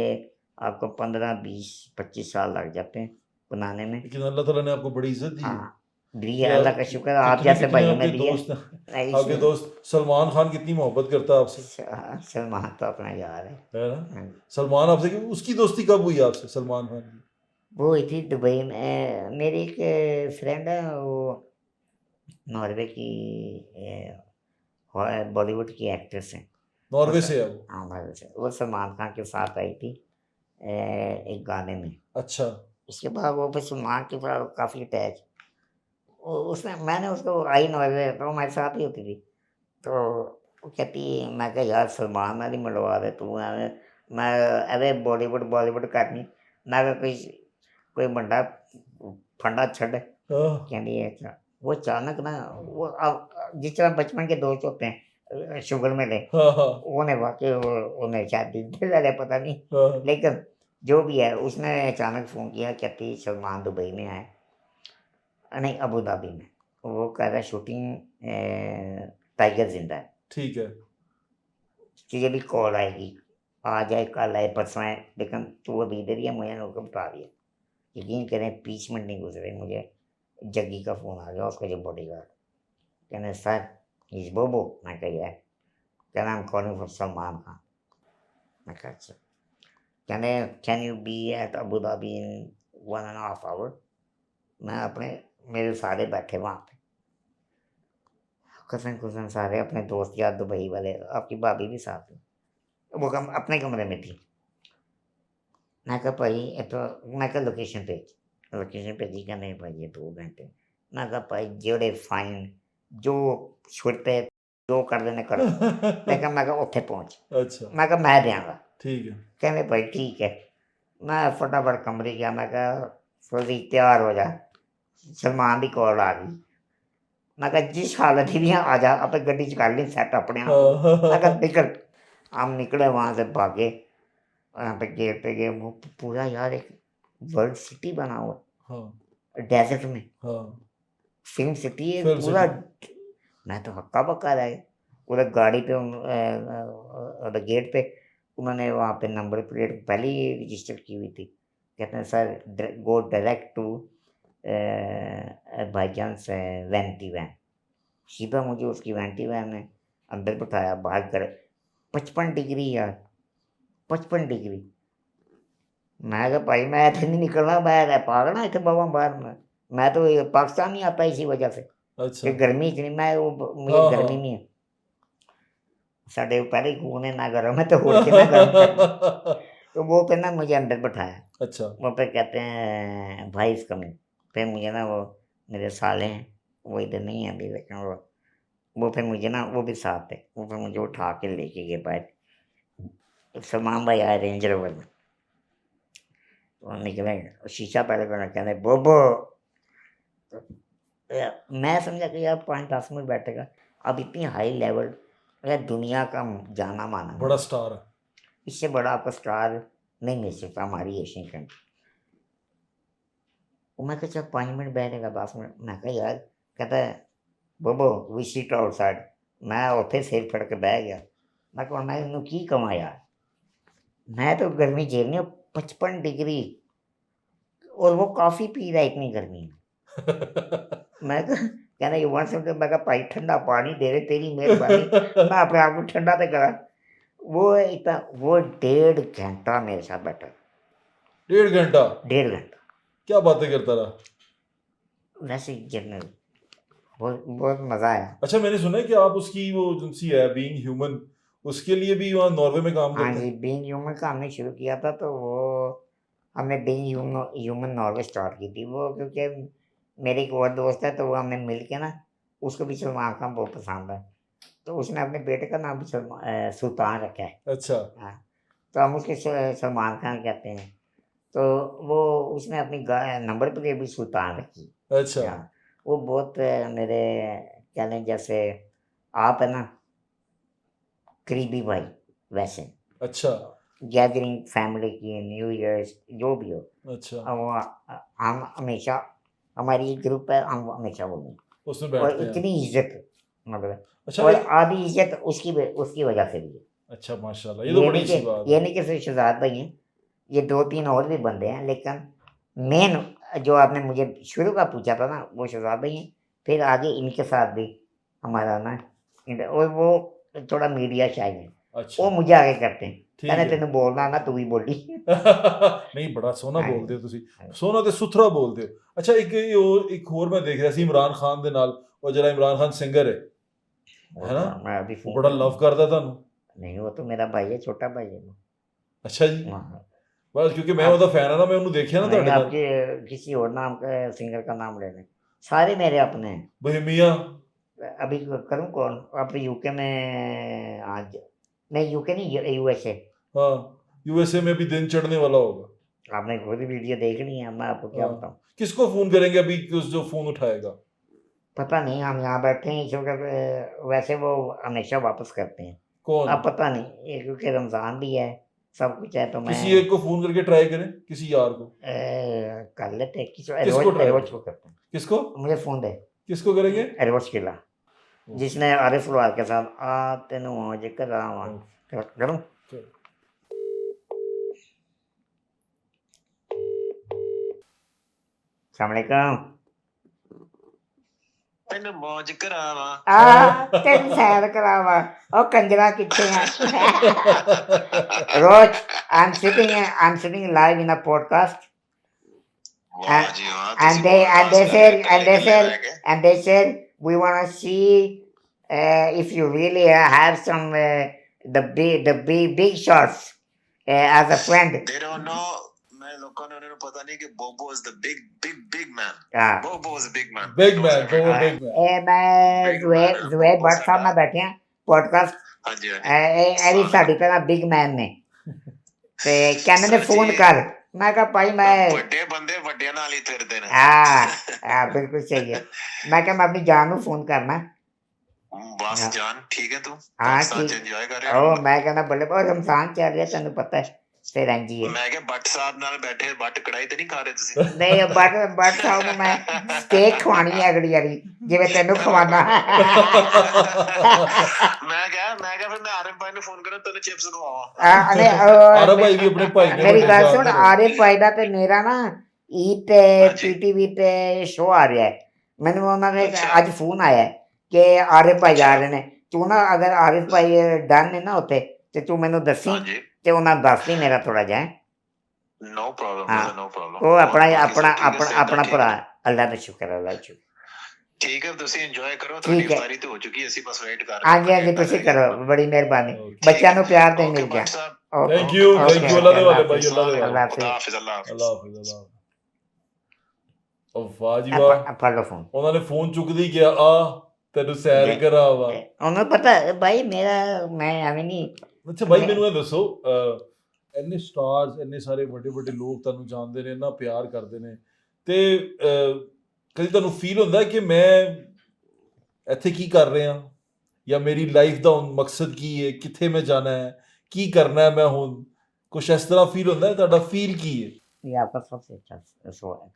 आपको 15, 20, 25 साल लग जाते हैं बनाने में। लेकिन अल्लाह ताला ने आपको बड़ी इज्जत दी है। हाँ, दी है, या अल्लाह का शुक्र है, आप कितने जैसे कितने भाइयों आपके ने दी है। दोस्त हैं? आपके इसलिए दोस्त सलमान खान कितनी मोहब्बत करता है आपसे, सलमान तो अपना यार है। है ना? हाँ, सलमान आपसे उसकी दोस्ती कब हुई आपसे सलमान खान की? वो हुई थी दुबई में। मेरी एक फ्रेंड है, वो नॉर्वे की बॉलीवुड की एक्ट्रेस हैं। वो नॉर्वे से है वो? हाँ, भारत से। वो सलमान खान के साथ आई थी एक गाने में। अच्छा। उसके बाद वो फिर सलमान के साथ काफ़ी अटैच, उसने, मैंने उसको, आई नॉर्वे तो वो हमारे साथ ही होती थी। तो वो कहती, मैं कहा यार सलमान नाल ही मिलवा दे तू, एवें मैं एवे बॉलीवुड करनी। मैं कहा कोई कोई बंदा फंडा छड़। हाँ कहती है अच्छा। वो अचानक ना, वो जिस तरह बचपन के दोस्त होते हैं, शुगर मिले, हाँ हाँ उन्हें वाकई उन्हें शायद दिल वाले पता नहीं, हाँ। लेकिन जो भी है उसने अचानक फ़ोन किया, कहती सलमान दुबई में आए, नहीं अबू धाबी में, वो कह रहा है शूटिंग टाइगर जिंदा है, ठीक है। तुझे भी कॉल आएगी, आज आए कल आए परसों आए, लेकिन तू अभी इधर ही है, मुझे उनको बता दिया। यकीन करें 20 मिनट नहीं गुजरे, मुझे जग्गी का फ़ोन आ गया, उसका जो बॉडीगार्ड, कहने सर इज बोबो, मैं कहा यार, कहना I am calling for Salman Khan. मैं कहा अच्छा। कहने can you be at Abu Dhabi in 1.5 hour. मैं अपने, मेरे सारे बैठे वहाँ पे, कज़न कुज़न सारे अपने दोस्त यार दुबई वाले, आपकी भाभी भी साथ थी, वो अपने कमरे में थी। मैं कहा भाई ये तो, मैं कहा लोकेशन भेजी, क्या नहीं भाई ये 2 घंटे। मैं कहा भाई जेड़े फाइन जो छुट्टे जो कर देने करो, लेकिन मैं कहा उत्थे पहुँच, अच्छा मैं कहा मैं देंगा। ठीक है। कहने भाई ठीक है। मैं फटाफट कमरे गया, मैं कहा फौजी तैयार हो जा, सलमान की कॉल आ गई। मैं कहा जिस हालत ही नहीं आ जा अब गड्डी च कर ली सेट अपने आप मैं कहा निकल। हम निकले वहाँ से भागे वहाँ पे गेट पे गए वो पूरा यार एक वर्ल्ड सिटी बना हुआ हाँ डेजर्ट में हाँ फिल्म सिटी है फिल्म पूरा। सिटी मैं तो हक्का बक्का रह गया पूरा गाड़ी पे गेट पे उन्होंने वहाँ पे नंबर प्लेट पहले ही रजिस्टर की हुई थी। कहते हैं सर गो डायरेक्ट टू भाईजान्स वैनिटी वैन। सीधा मुझे उसकी वैनिटी वैन ने अंदर बिठाया बाहर कर 55 डिग्री यार 55 डिग्री। मैं कहा भाई मैं ऐसे नहीं निकलना मैं पागल ना इतने बाबा बाहर मैं तो ये पाकिस्तान नहीं आता इसी वजह से अच्छा कि गर्मी इतनी मैं मुझे हाँ गर्मी हाँ नहीं है साढ़े पहले ही खून है ना गर्म है तो उड़ के ना गर्म करना। तो वो पे ना मुझे अंदर बिठाया अच्छा वो पे कहते हैं भाई इस कमिंग। फिर मुझे ना वो मेरे साले हैं वो इधर नहीं है अभी लेकिन वो फिर मुझे ना वो भी साथ थे वो फिर मुझे उठा के लेके गए बाहर। सलमान भाई आए रेंज रोवर में वो निकले शीशा पहले बना कहते बोबो। मैं समझा कि यार 5-10 मिनट बैठेगा अब इतनी हाई लेवल दुनिया का जाना माना बड़ा स्टार है इससे बड़ा आपका स्टार नहीं मिल सकता हमारी एशियन कंट्री। मैं कहा चल 5 मिनट बैठेगा 10 मिनट मैं कहा यार कहता है बोबो वी सीट आउटसाइड। मैं ਉੱਥੇ सिर फड़ के बह गया मैं कहा मैं इन्हों की कमा यार मैं तो गर्मी झेलनी 55 डिग्री और वो कॉफ़ी पी रहा है इतनी गर्मी में। मैं कहना यू वांट समथिंग मैं कहा भाई ठंडा पानी दे रहे तेरी मेहरबानी मैं अपने आप को ठंडा तो करा। वो इतना वो 1.5 घंटा मेरे साथ बैठा 1.5 घंटा 1.5 घंटा क्या बातें करता रहा वैसे ही जनरल बहुत बहुत मज़ा आया। अच्छा मैंने सुना है कि आप उसकी वो जिनसी है बीइंग ह्यूमन उसके लिए भी वहाँ नॉर्वे में काम हाँ करते जी हैं बीइंग ह्यूमन का हमने शुरू किया था तो वो हमने बीइंग ह्यूमन नॉर्वे स्टार्ट की थी वो क्योंकि मेरे एक और दोस्त है तो वो हमने मिल के ना उसको भी सलमान खान बहुत पसंद है तो उसने अपने बेटे का नाम भी सुल्तान रखा है। अच्छा हाँ तो हम उसके सलमान खान कहते हैं तो वो उसने अपनी नंबर प्लेट भी सुल्तान रखी। अच्छा हाँ वो बहुत मेरे कह लें जैसे आप है ना करीबी भाई वैसे अच्छा गैदरिंग फैमिली की न्यू ईयर्स जो भी हो अच्छा अब वो हम हमेशा हमारी एक ग्रुप है हम हमेशा बोलेंगे उसमें और बैठते हैं इतनी इज्जत मतलब अच्छा और एक आधी इज्जत उसकी वजह से भी है। अच्छा माशाल्लाह ये तो बड़ी अच्छी बात ये है नहीं कि सिर्फ शहजाद भाई हैं ये 2-3 और भी बंदे हैं लेकिन मेन जो आपने मुझे शुरू का पूछा था ना वो शहजाद भाई हैं फिर आगे इनके साथ भी हमारा ना और वो थोड़ा मीडिया शायद है अच्छा वो मुझे आगे करते हैं ठीक कहना है तेन बोलना ना तू भी बोली। नहीं बड़ा सोना हाँ बोलते जी हो ਤੁਸੀਂ ਸੋਹਣਾ ਤੇ ਸੁਥਰਾ ਬੋਲਦੇ ਹੋ ਅੱਛਾ ਇੱਕ ਹੋਰ ਮੈਂ ਦੇਖ ਰਿਹਾ ਸੀ ਇਮਰਾਨ ਖਾਨ ਦੇ ਨਾਲ ਉਹ ਜਿਹੜਾ ਇਮਰਾਨ ਖਾਨ ਸਿੰਗਰ ਹੈ वो है ना तो मैं अभी ਉਹ फोन बड़ा कर लव करता ਤੁਹਾਨੂੰ नहीं वो तो मेरा भाई है छोटा भाई है वो। ਅੱਛਾ ਜੀ हाँ, ਬਸ ਕਿਉਂਕਿ ਮੈਂ आप ਉਹਦਾ ਫੈਨ ਆ ਨਾ ਮੈਂ ਉਹਨੂੰ ਦੇਖਿਆ ਨਾ नहीं ਤੁਹਾਡੇ ਨਾਲ आपके किसी और नाम का सिंगर का नाम ले लें सारे मेरे अपने हैं। बहेमिया अभी करूँ कौन आप यूके में आज नहीं यूके नहीं यूएसए। हाँ यूएसए में भी दिन चढ़ने वाला होगा आपने खुद ही वीडियो देख ली है मैं आपको क्या हाँ बताऊँ। किसको फोन करेंगे अभी जो फोन उठाएगा पता नहीं हम यहाँ बैठे हैं इस वक्त वैसे वो हमेशा वापस करते हैं कौन अब पता नहीं ये क्योंकि रमज़ान भी है सब कुछ है तो मैं किसी एक को फोन करके ट्राई करें किसी यार को कर लेते हैं किसको रोज ट्राई रोज करें को करते हैं किसको मुझे फ़ोन दे किसको करेंगे रोज किला जिसने आरिफ फुलवार के साथ आ तेन मौज करावा करूँ। सलामकुम ਤੈਨੂੰ ਮौज ਕਰਾਵਾਂ आ तेन सैर करावा ओ कंजरा किथे है। रोज I'm sitting live in a podcast ਵਾਹ ਜੀ ਵਾਹ and ਤੁਸੀਂ they podcast said ਕਰ ਰਹੇ ਇਕੱਲੇ ਰਹਿ ਕੇ and they said we want to see if you really have some the big shots as a friend. they don't know ਮੈਂ ਲੋਕਾਂ ਨੂੰ ਉਹਨਾਂ ਨੂੰ ਪਤਾ ਨਹੀਂ ਕਿ ਬੋਬੋ is the big man हाँ Bobo is a big man big knows man everything. Big man मैं Big man है, जुएब बहुत भट्ट साहब सारा। ਨਾਲ बैठे हैं पॉडकास्ट ਹਾਂਜੀ ਹਾਂਜੀ ਇਹ ਵੀ ਸਾਡੀ ਤਰ੍ਹਾਂ ਬਿਗ ਮੈਨ ਨੇ ਤੇ ਕਹਿੰਦੇ ਨੇ ਫੋਨ ਕਰ मैं कहा भाई मैं ਵੱਡੇ ਬੰਦੇ ਵੱਡਿਆਂ ਨਾਲ ਹੀ ਫਿਰਦੇ ਨੇ हाँ बिल्कुल सही है। मैं कहा मैं अपनी जान को फोन करना। ਬਸ हाँ ਜਾਨ ਠੀਕ ਹੈ ਤੂੰ हाँ ਪਾਕਿਸਤਾਨ ਚ ठीक। ਇੰਜੋਏ ਕਰ ਰਿਹਾ ओ ਹੁਣ मैं कहना बल्ले बहुत रमजान चल रहा है तेन पता है फिर इंज ही है। ਮੈਂ ਕਿਹਾ ਬੱਟ ਸਾਹਿਬ ਨਾਲ ਬੈਠੇ ਬੱਟ ਕੜਾਈ ਤੇ ਨਹੀਂ ਖਾ ਰਹੇ ਤੁਸੀਂ नहीं बट साहब ਨੂੰ मैं स्टेक खवानी है अगली बारी जिवें तेनू खवाना। ਮੈਂ ਕਿਹਾ ਫਿਰ ਮੈਂ ਆਰਿਫ ਭਾਈ ਨੂੰ ਫੋਨ ਕਰਾਂ ਤੈਨੂੰ ਚਿਪਸ ਖਵਾਵਾਂ अरे आरा भाई भी अपने भाई ने मेरी बड़े गल सुन जानदार है। आरिफ भाई ਦਾ ਤੇ ਮੇਰਾ ਨਾ ਈਦ ਤੇ ਹਾਂਜੀ। ਪੀਟੀਵੀ ਤੇ ਸ਼ੋਅ ਆ ਰਿਹਾ ਹੈ। ਮੈਨੂੰ ਉਹਨਾਂ ਨੇ ਅੱਛਾ। ਅੱਜ ਫੋਨ ਆਇਆ ਹੈ ਕਿ ਆਰਿਫ ਭਾਈ ਆ ਅੱਛਾ। ਰਹੇ ਨੇ। ਤੂੰ ਨਾ ਅਗਰ ਆਰਿਫ ਭਾਈ ਡਨ ਨੇ ਨਾ ਉੱਥੇ ਤੇ ਤੂੰ ਮੈਨੂੰ ਦੱਸੀ ਹਾਂਜੀ ਤੇ ਉਹਨਾਂ ਨੂੰ ਦੱਸ ਦੀ ਮੇਰਾ ਥੋੜਾ ਜਿਹਾ। ਨੋ ਪ੍ਰੋਬਲਮ ਹਾਂ। ਬ੍ਰਦਰ ਨੋ ਪ੍ਰੋਬਲਮ ਉਹ ਆਪਣਾ ਅੱਲਾ ਦਾ ਸ਼ੁਕਰ ਅੱਲਾ ਦਾ ਸ਼ੁਕਰ। ਠੀਕ ਹੈ ਤੁਸੀਂ ਇੰਜੋਏ ਕਰੋ ਠੀਕ ਤੁਹਾਡੀ ਹੈ। ਇਫਤਾਰੀ ਤੇ ਹੋ ਚੁੱਕੀ ਹੈ, ਅਸੀਂ ਬਸ ਵੇਟ ਕਰ ਰਹੇ ਹਾਂਜੀ ਹਾਂ ਹਾਂਜੀ ਤੁਸੀਂ ਕਰੋ ਬੜੀ ਮਿਹਰਬਾਨੀ। Okay. ਬੱਚਿਆਂ ਨੂੰ ਪਿਆਰ ਤੇ ਮਿਲ ਗਿਆ। Thank you, thank you, अल्लाह दे वाले भाई, अल्लाह दे वाले। अल्लाह हाफिज़। अल्लाह हाफिज़ अल्लाह हाफिज़, अल्लाह हाफिज़। ਉਹ ਵਾਹ ਜੀ ਵਾਹ, ਫੜ ਲਓ ਫੋਨ। ਉਹਨਾਂ ਨੇ ਫੋਨ ਚੁੱਕਦੀ ਗਿਆ ਆ ਤੈਨੂੰ ਸੈਰ ਕਰਾਵਾ। ਉਹਨੂੰ ਪਤਾ ਭਾਈ ਮੇਰਾ ਮੈਂ ਐਵੇਂ ਨਹੀਂ। ਅੱਛਾ ਭਾਈ ਮੈਨੂੰ ਇਹ ਦੱਸੋ ਇੰਨੇ ਸਟਾਰਸ ਇੰਨੇ ਸਾਰੇ ਵੱਡੇ ਵੱਡੇ ਲੋਕ ਤੁਹਾਨੂੰ ਜਾਣਦੇ ਨੇ ਇੰਨਾ ਪਿਆਰ ਕਰਦੇ ਨੇ ਤੇ ਕਦੀ ਤੁਹਾਨੂੰ ਫੀਲ ਹੁੰਦਾ ਕਿ ਮੈਂ ਇੱਥੇ ਕੀ ਕਰ ਰਿਹਾ ਜਾਂ ਮੇਰੀ ਲਾਈਫ ਦਾ ਹੁਣ ਮਕਸਦ ਕੀ ਹੈ, ਕਿੱਥੇ ਮੈਂ ਜਾਣਾ ਹੈ, ਕੀ ਕਰਨਾ ਹੈ ਮੈਂ ਹੁਣ, ਕੁਛ ਇਸ ਤਰ੍ਹਾਂ ਫੀਲ ਹੁੰਦਾ ਹੈ? ਤੁਹਾਡਾ ਫੀਲ ਕੀ ਹੈ? ये आपका सबसे अच्छा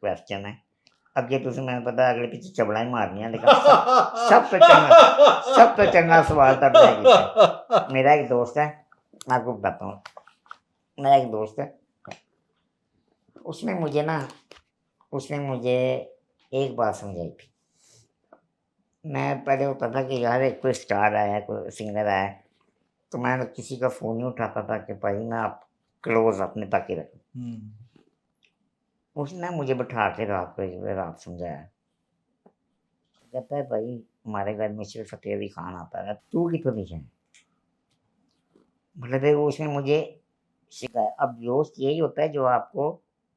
क्वेश्चन है। ਅੱਗੇ ਤੁਸੀਂ ਮੈਨੂੰ ਪਤਾ ਅਗਲੇ ਪਿੱਛੇ ਚਬਲਾਂ ਹੀ ਮਾਰਨੀਆਂ ਲੇਕਿन सब तो चंगा सवाल तब है। मेरा एक दोस्त है मैं आपको बताता हूँ। मेरा एक दोस्त है उसने मुझे एक बात समझाई थी। मैं पहले होता था कि यार एक कोई स्टार आया कोई सिंगर आया तो मैं किसी का फ़ोन नहीं उठाता था कि भाई मैं आप क्लोज अपने तक ही रखूँ। उसने मुझे बैठा के रात समझाया। कहता है भाई हमारे घर में सिर्फ फतेह अली खान आता है तू कितों नहीं है। मतलब उसने मुझे सिखाया। अब दोस्त यही होता है जो आपको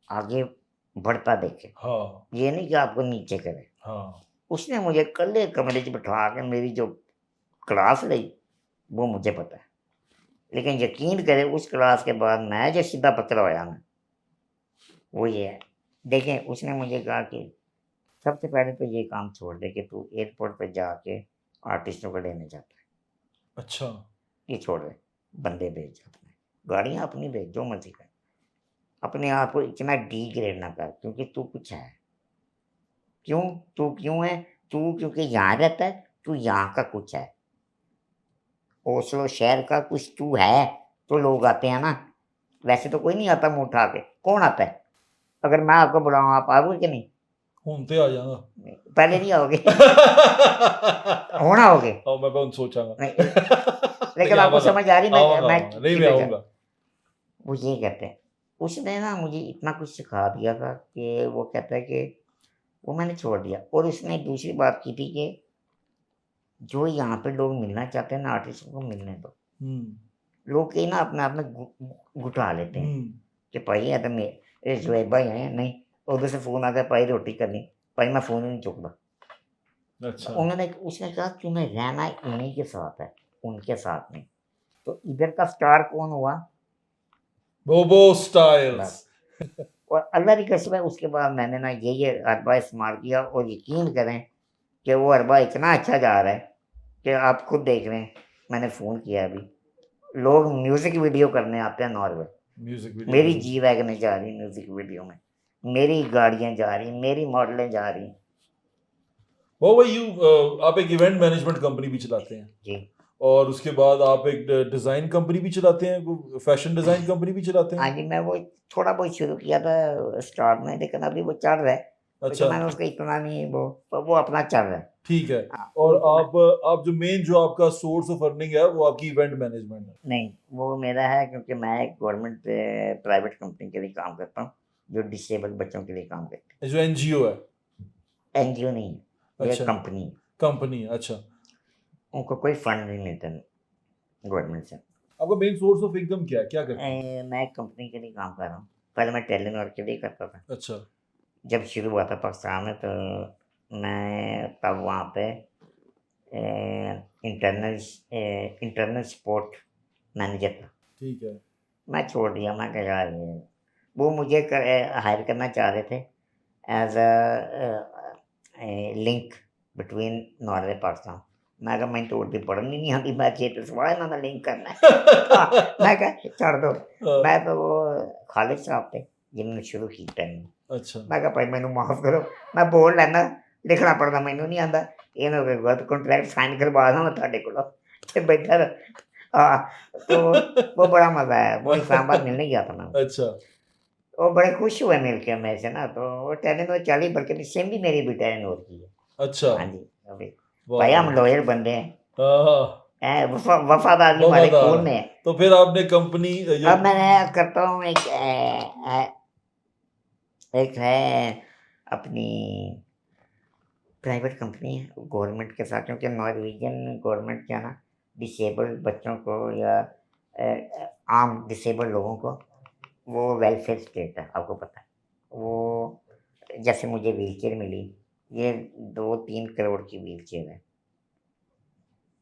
आगे बढ़ता देखे। हाँ ये नहीं कि आपको नीचे करे। हाँ उसने मुझे कल्ले कमरे च बिठा के मेरी जो क्लास ली वो मुझे पता है। लेकिन यकीन करे उस क्लास के बाद मैं जो सीधा पकड़ा होया ना वो ये है। देखें उसने मुझे कहा कि सबसे पहले तो ये काम छोड़ दे कि तू एयरपोर्ट पर जाके आर्टिस्टों को लेने जाता है। अच्छा ये छोड़ दे बंदे भेज अपने गाड़ियाँ अपनी भेज जो मर्जी कर। अपने आप को इतना डिग्रेड ना कर क्योंकि तू कुछ है। क्यों है तू क्योंकि यहाँ रहता है तू यहाँ का कुछ है। ओस्लो शहर का कुछ तू है तो लोग आते हैं ना। वैसे तो कोई नहीं आता मुँह उठा के। कौन आता है? अगर मैं आपको बुलाऊँ आप आओगे कि नहीं? ਹੁਣ ਤੇ ਆ ਜਾਗਾ पहले नहीं आओगे होना आओगे हाँ मैं बहुत सोचांगा नहीं। लेकिन आपको समझ आ रही मैं नहीं मैं आऊंगा। वो ये कहते हैं। उसने ना मुझे इतना कुछ सिखा दिया था कि वो कहता है कि वो मैंने छोड़ दिया। और उसने दूसरी बात की थी कि जो यहाँ पे लोग मिलना चाहते हैं ना आर्टिस्टों को मिलने दो। लोग कहीं ना अपने आप में घुटा लेते हैं कि भाई है तो मेरे जुएब भाई हैं नहीं उधर से फ़ोन आ गया भाई रोटी करनी भाई मैं फ़ोन ही नहीं चुकता। अच्छा उसने कहा तुम्हें रहना उन्हीं के साथ है उनके साथ नहीं। तो इधर का स्टार कौन हुआ? बोबो स्टाइल्स। और अल्लाह की कसम है उसके बाद मैंने ना ये अरबा इस्तेमाल किया और यकीन करें कि वो अरबा इतना अच्छा जा रहा है कि आप खुद देख रहे हैं। मैंने फ़ोन किया अभी लोग म्यूज़िक वीडियो करने आते हैं नॉर्वे। म्यूजिक वीडियो मेरी जी वैगनें जा रही म्यूज़िक वीडियो में मेरी गाड़ियाँ जा रही मेरी मॉडलें जा रही। वो भाई आप एक इवेंट मैनेजमेंट कंपनी भी चलाते हैं जी और उसके बाद आप एक डिज़ाइन कंपनी भी चलाते हैं, फैशन डिज़ाइन कंपनी भी चलाते हैं। हाँ जी मैं वो थोड़ा बहुत शुरू किया था स्टार्ट में लेकिन अभी वो चल रहा है। अच्छा मैंने उसका इतना नहीं वो अपना चल रहा है। ठीक है। हाँ, और वो आप जो मेन जो आपका सोर्स ऑफ अर्निंग है वो आपकी इवेंट मैनेजमेंट है। नहीं वो मेरा है क्योंकि मैं एक गवर्नमेंट प्राइवेट कंपनी के लिए काम करता हूँ जो डिसेबल बच्चों के लिए काम करती जो एनजीओ है। है। एनजीओ नहीं है ये अच्छा कंपनी है। कंपनी। अच्छा उनको कोई फंड नहीं मिलता गवर्नमेंट से। आपका मेन सोर्स ऑफ इनकम क्या है, क्या करते हैं? मैं एक कंपनी के लिए काम कर रहा हूँ। पहले मैं टेलीनॉर के लिए करता था। अच्छा जब शुरू हुआ था पाकिस्तान में तो मैं तब वहाँ पे इंटरनल सपोर्ट मैनेजर था। ठीक है। मैं छोड़ दिया। मैं कहा यार ये वो मुझे हायर करना चाह रहे थे as a link between Norway Pakistan. मैं कहा मैं तो उर्दू पढ़नी नहीं आती, मैं थिएटर से वहाँ इन्होंने लिंक करना है। मैं कहा छोड़ दो। हाँ, मैं तो वो खालिद साहब थे जिन्होंने शुरू की ट्रेनिंग। अच्छा मैं कहा भाई मैनू माफ करो, मैं बोल लैना, लिखना पढ़ना मैनू नहीं आंदा, इन्हों कोई गलत कॉन्ट्रैक्ट साइन करवा दा मैं तुहाडे कोलों ते बैठा रह। हाँ, तो वो बड़ा मज़ा आया। वो इस्लामाबाद मिलने गया था मैं। अच्छा वो बड़े खुश हुए मिल के मेरे से ना, तो वो टेलीनॉर चली, बल्कि सेम भी मेरी भी टेलीनॉर की है। अच्छा हाँ जी, अभी वाह भाई हम वाह लॉयल बंदे हैं, हाँ वफादारी हमारे वफादार खून है। में है। तो फिर आपने कंपनी ये अब मैं करता हूँ एक है अपनी प्राइवेट कंपनी है गवर्नमेंट के साथ, क्योंकि नॉर्वेजियन गवर्नमेंट क्या ना डिसेबल्ड बच्चों को या आम डिसेबल्ड लोगों को वो वेलफेयर स्टेट है, आपको पता है। वो जैसे मुझे व्हीलचेयर मिली, ये 2-3 करोड़ की व्हीलचेयर है,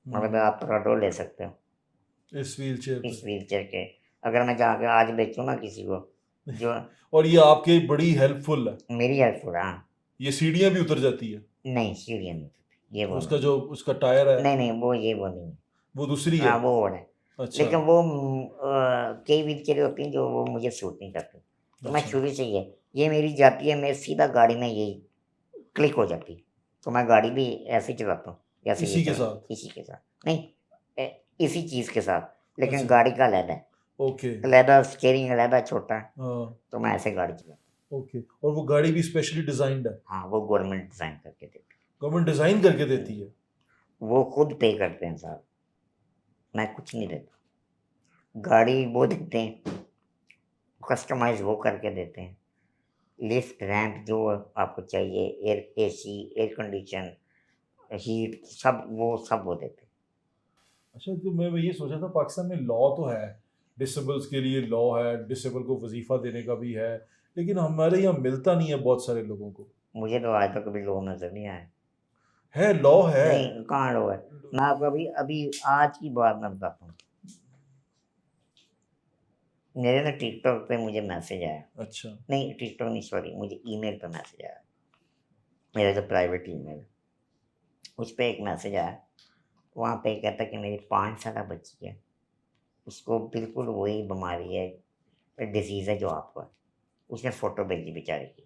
मतलब आप प्रोडो ले सकते हो इस व्हील चेयर इस पे व्हीलचेयर के। अगर मैं जाके आज बेचूँ ना किसी को, जो और ये आपके बड़ी हेल्पफुल है। मेरी हेल्प हो रहा। ये सीढ़ियाँ भी उतर जाती है। नहीं सीढ़ियाँ नहीं, ये वो उसका नहीं, जो उसका टायर है नहीं नहीं वो ये वो नहीं, वो दूसरी है। हाँ वो और है। अच्छा लेकिन वो कई व्हीलचेयर होती हैं जो वो मुझे सूट नहीं करती, तो मैं अच्छा शुरू से ये मेरी जाती है, मैं सीधा गाड़ी में यही क्लिक हो जाती, तो मैं गाड़ी भी ऐसे ही चलाता हूँ जैसे ये इसी के चला, साथ इसी के साथ नहीं, इसी चीज़ के साथ, लेकिन अच्छा गाड़ी का अलहदा है, ओके अलहदा स्टीयरिंग अलहदा छोटा है, हाँ तो मैं ऐसे गाड़ी चलाता ओके और वो गाड़ी भी स्पेशली डिजाइंड है। हूँ। हाँ वो गवर्नमेंट डिज़ाइन करके देती गवर्नमेंट डिजाइन करके देती है। है, वो खुद पे करते हैं साहब, मैं कुछ नहीं देता, गाड़ी वो देते हैं, कस्टमाइज वो करके देते हैं, लिफ्ट रैंप जो आपको चाहिए, air AC air condition heat सब वो देते हैं। अच्छा तो मैं ये सोचा था पाकिस्तान में लॉ तो है, डिसेबल्स के लिए लॉ है, डिसेबल को वजीफा देने का भी है, लेकिन हमारे यहाँ मिलता नहीं है बहुत सारे लोगों को। मुझे तो आज तक कभी लोग नज़र नहीं आए। है लॉ है। नहीं कहाँ लोग है, मैं आपको अभी अभी आज की बात मैं बताता हूँ। मेरे ना टिकटॉक पे मुझे मैसेज आया, अच्छा नहीं टिकटॉक नहीं सॉरी, मुझे ईमेल पे मैसेज आया, मेरा जो प्राइवेट ईमेल, उस पर एक मैसेज आया, वहाँ पे कहता कि मेरी 5 साल बच्ची है, उसको बिल्कुल वही बीमारी है, डिजीज़ है जो आपको है। उसने फ़ोटो भेजी बेचारे की,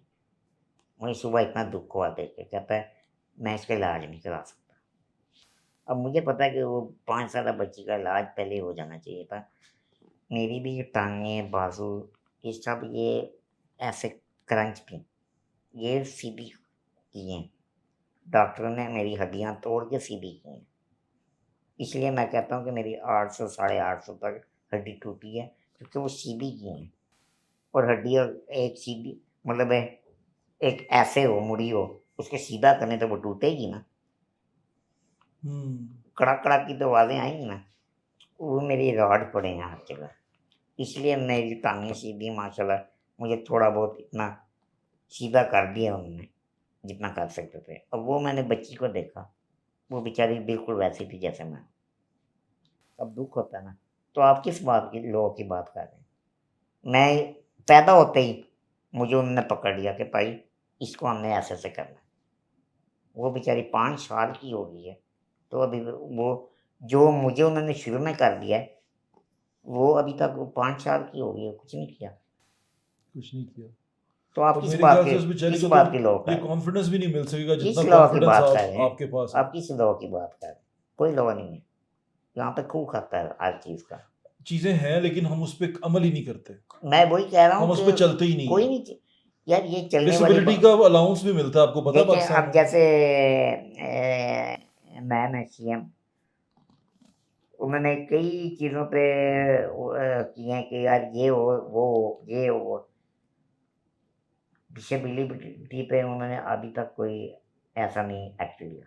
मुझे सुबह इतना दुख हुआ देख के, कहता है मैं इसका इलाज नहीं करा सकता। अब मुझे पता है कि वो 5 साल बच्ची का इलाज पहले हो जाना चाहिए था। मेरी भी टांगें बाजू ये सब ये ऐसे क्रंच थी, ये सीधी की हैं, डॉक्टर ने मेरी हड्डियां तोड़ के सीधी की हैं। इसलिए मैं कहता हूँ कि मेरी 800 850 तक हड्डी टूटी है, क्योंकि वो सीधी की हैं। और हड्डी और एक सीधी मतलब है, एक ऐसे हो मुड़ी हो, उसके सीधा करने तो वो टूटेगी ना, हम्म कड़क कड़क की तो आवाज़ें आएंगी ना, वो मेरी रॉड पड़े हैं हर जगह। इसलिए मेरी टांगें सीधी माशाल्लाह, मुझे थोड़ा बहुत इतना सीधा कर दिया उन्होंने जितना कर सकते थे। अब वो मैंने बच्ची को देखा, वो बेचारी बिल्कुल वैसी थी जैसे मैं। अब दुख होता है ना, तो आप किस बात की लॉ की बात कर रहे हैं। मैं पैदा होते ही मुझे उन्होंने पकड़ लिया कि भाई इसको हमने ऐसे ऐसे करना है। वो बेचारी 5 साल की हो गई है, तो अभी वो जो मुझे उन्होंने शुरू में कर दिया है, वो अभी तक वो 5 साल की हो गई है, कुछ नहीं किया। कुछ नहीं किया। तो आप और मेरे ख्याल से उस बेचारी को तो किस बात की लॉ ये कर रहे हैं, कॉन्फिडेंस भी नहीं मिल सकेगा किस जितना लॉ की कॉन्फिडेंस बात कर आप रहे हैं, आपके पास है। आप किस लॉ की बात कर रहे हैं, कोई लॉ नहीं है, यहाँ पे खूब खाता है हर चीज़ का। चीजें हैं लेकिन हम उस पर अमल ही नहीं करते, मैं वही कह रहा हम हूँ उस कि पर चलते ही नहीं कोई है। नहीं, यार ये चलने वाली डिसेबिलिटी बात। का अलाउंस भी मिलता है, आपको पता है देखें पाकिस्तान अब में। जैसे मैम है सीएम, उन्होंने कई चीज़ों पे किए हैं कि यार ये हो वो हो ये हो, डिसेबिलिटी पे उन्होंने अभी तक कोई ऐसा नहीं एक्ट लिया,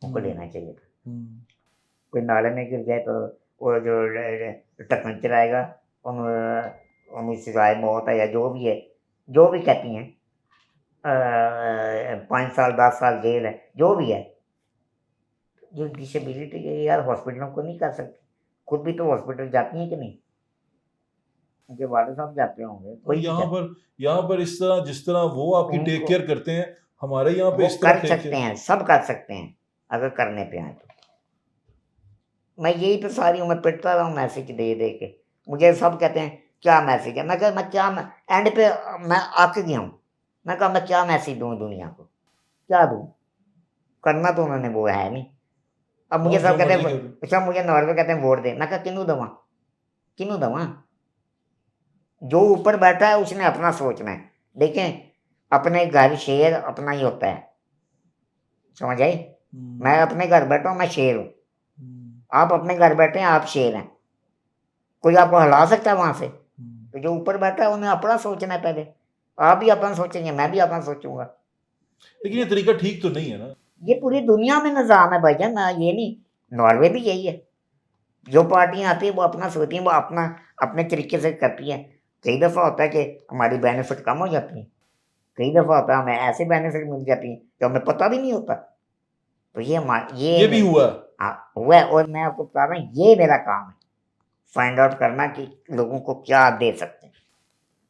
उनको लेना चाहिए था। हम्म, कोई नाले में गिर जाए तो वो जो ढक्कन चलाएगा, उन सजाए मौत है या जो भी है, जो भी कहती हैं 5 साल 10 साल जेल है जो भी है। जो डिसेबिलिटी है यार हॉस्पिटलों को नहीं कर सकती, खुद भी तो हॉस्पिटल जाती हैं कि नहीं। उनके वाले साहब जाते होंगे, और कोई भी जाता यहाँ पर इस तरह जिस तरह वो आपकी टेक उनको केयर करते हैं, हमारे यहाँ पे वो इस तरह कर टेक सकते केयर हैं, सब कर सकते हैं अगर करने पे आए तो। मैं यही तो सारी उम्र पिटता रहा हूँ मैसेज दे दे के। मुझे सब कहते हैं क्या मैसेज है, मैं कहा मैं क्या एंड पे मैं आके गया हूँ। मैं कहा मैं क्या मैसेज दूँ दुनिया को, क्या दूँ, करना तो उन्होंने वो है नहीं। अब मुझे हाँ सब जो कहते मर्जी हैं, कर दो। अच्छा मुझे नॉर्वे कहते हैं वोट दे, मैं कहा किनू दवा, किनू दवा, जो ऊपर बैठा है उसने अपना सोचना है। देखें अपने घर शेर अपना ही होता है, समझ आई। मैं अपने घर बैठा हूँ, मैं शेर हूँ, आप अपने घर बैठे हैं, आप शेर हैं, कोई आपको हिला सकता है वहां से। तो जो ऊपर बैठा है उन्हें अपना सोचना है पहले, आप भी अपना सोचेंगे, मैं भी अपना सोचूंगा। लेकिन ये तरीका ठीक तो नहीं है ना। ये पूरी दुनिया में निज़ाम है भाईजान, ये नहीं, नॉर्वे भी यही है। जो पार्टियां आती है वो अपना सोचती हैं, वो अपना अपने तरीके से करती हैं। कई दफ़ा होता है कि हमारी बेनिफिट कम हो जाती है, कई दफ़ा होता है हमें ऐसे बेनिफिट मिल जाती हैं जो हमें पता भी नहीं होता। तो ये भी हुआ है। हाँ हुआ है, और मैं आपको बता रहा हूँ ये मेरा काम है, फाइंड आउट करना कि लोगों को क्या दे सकते हैं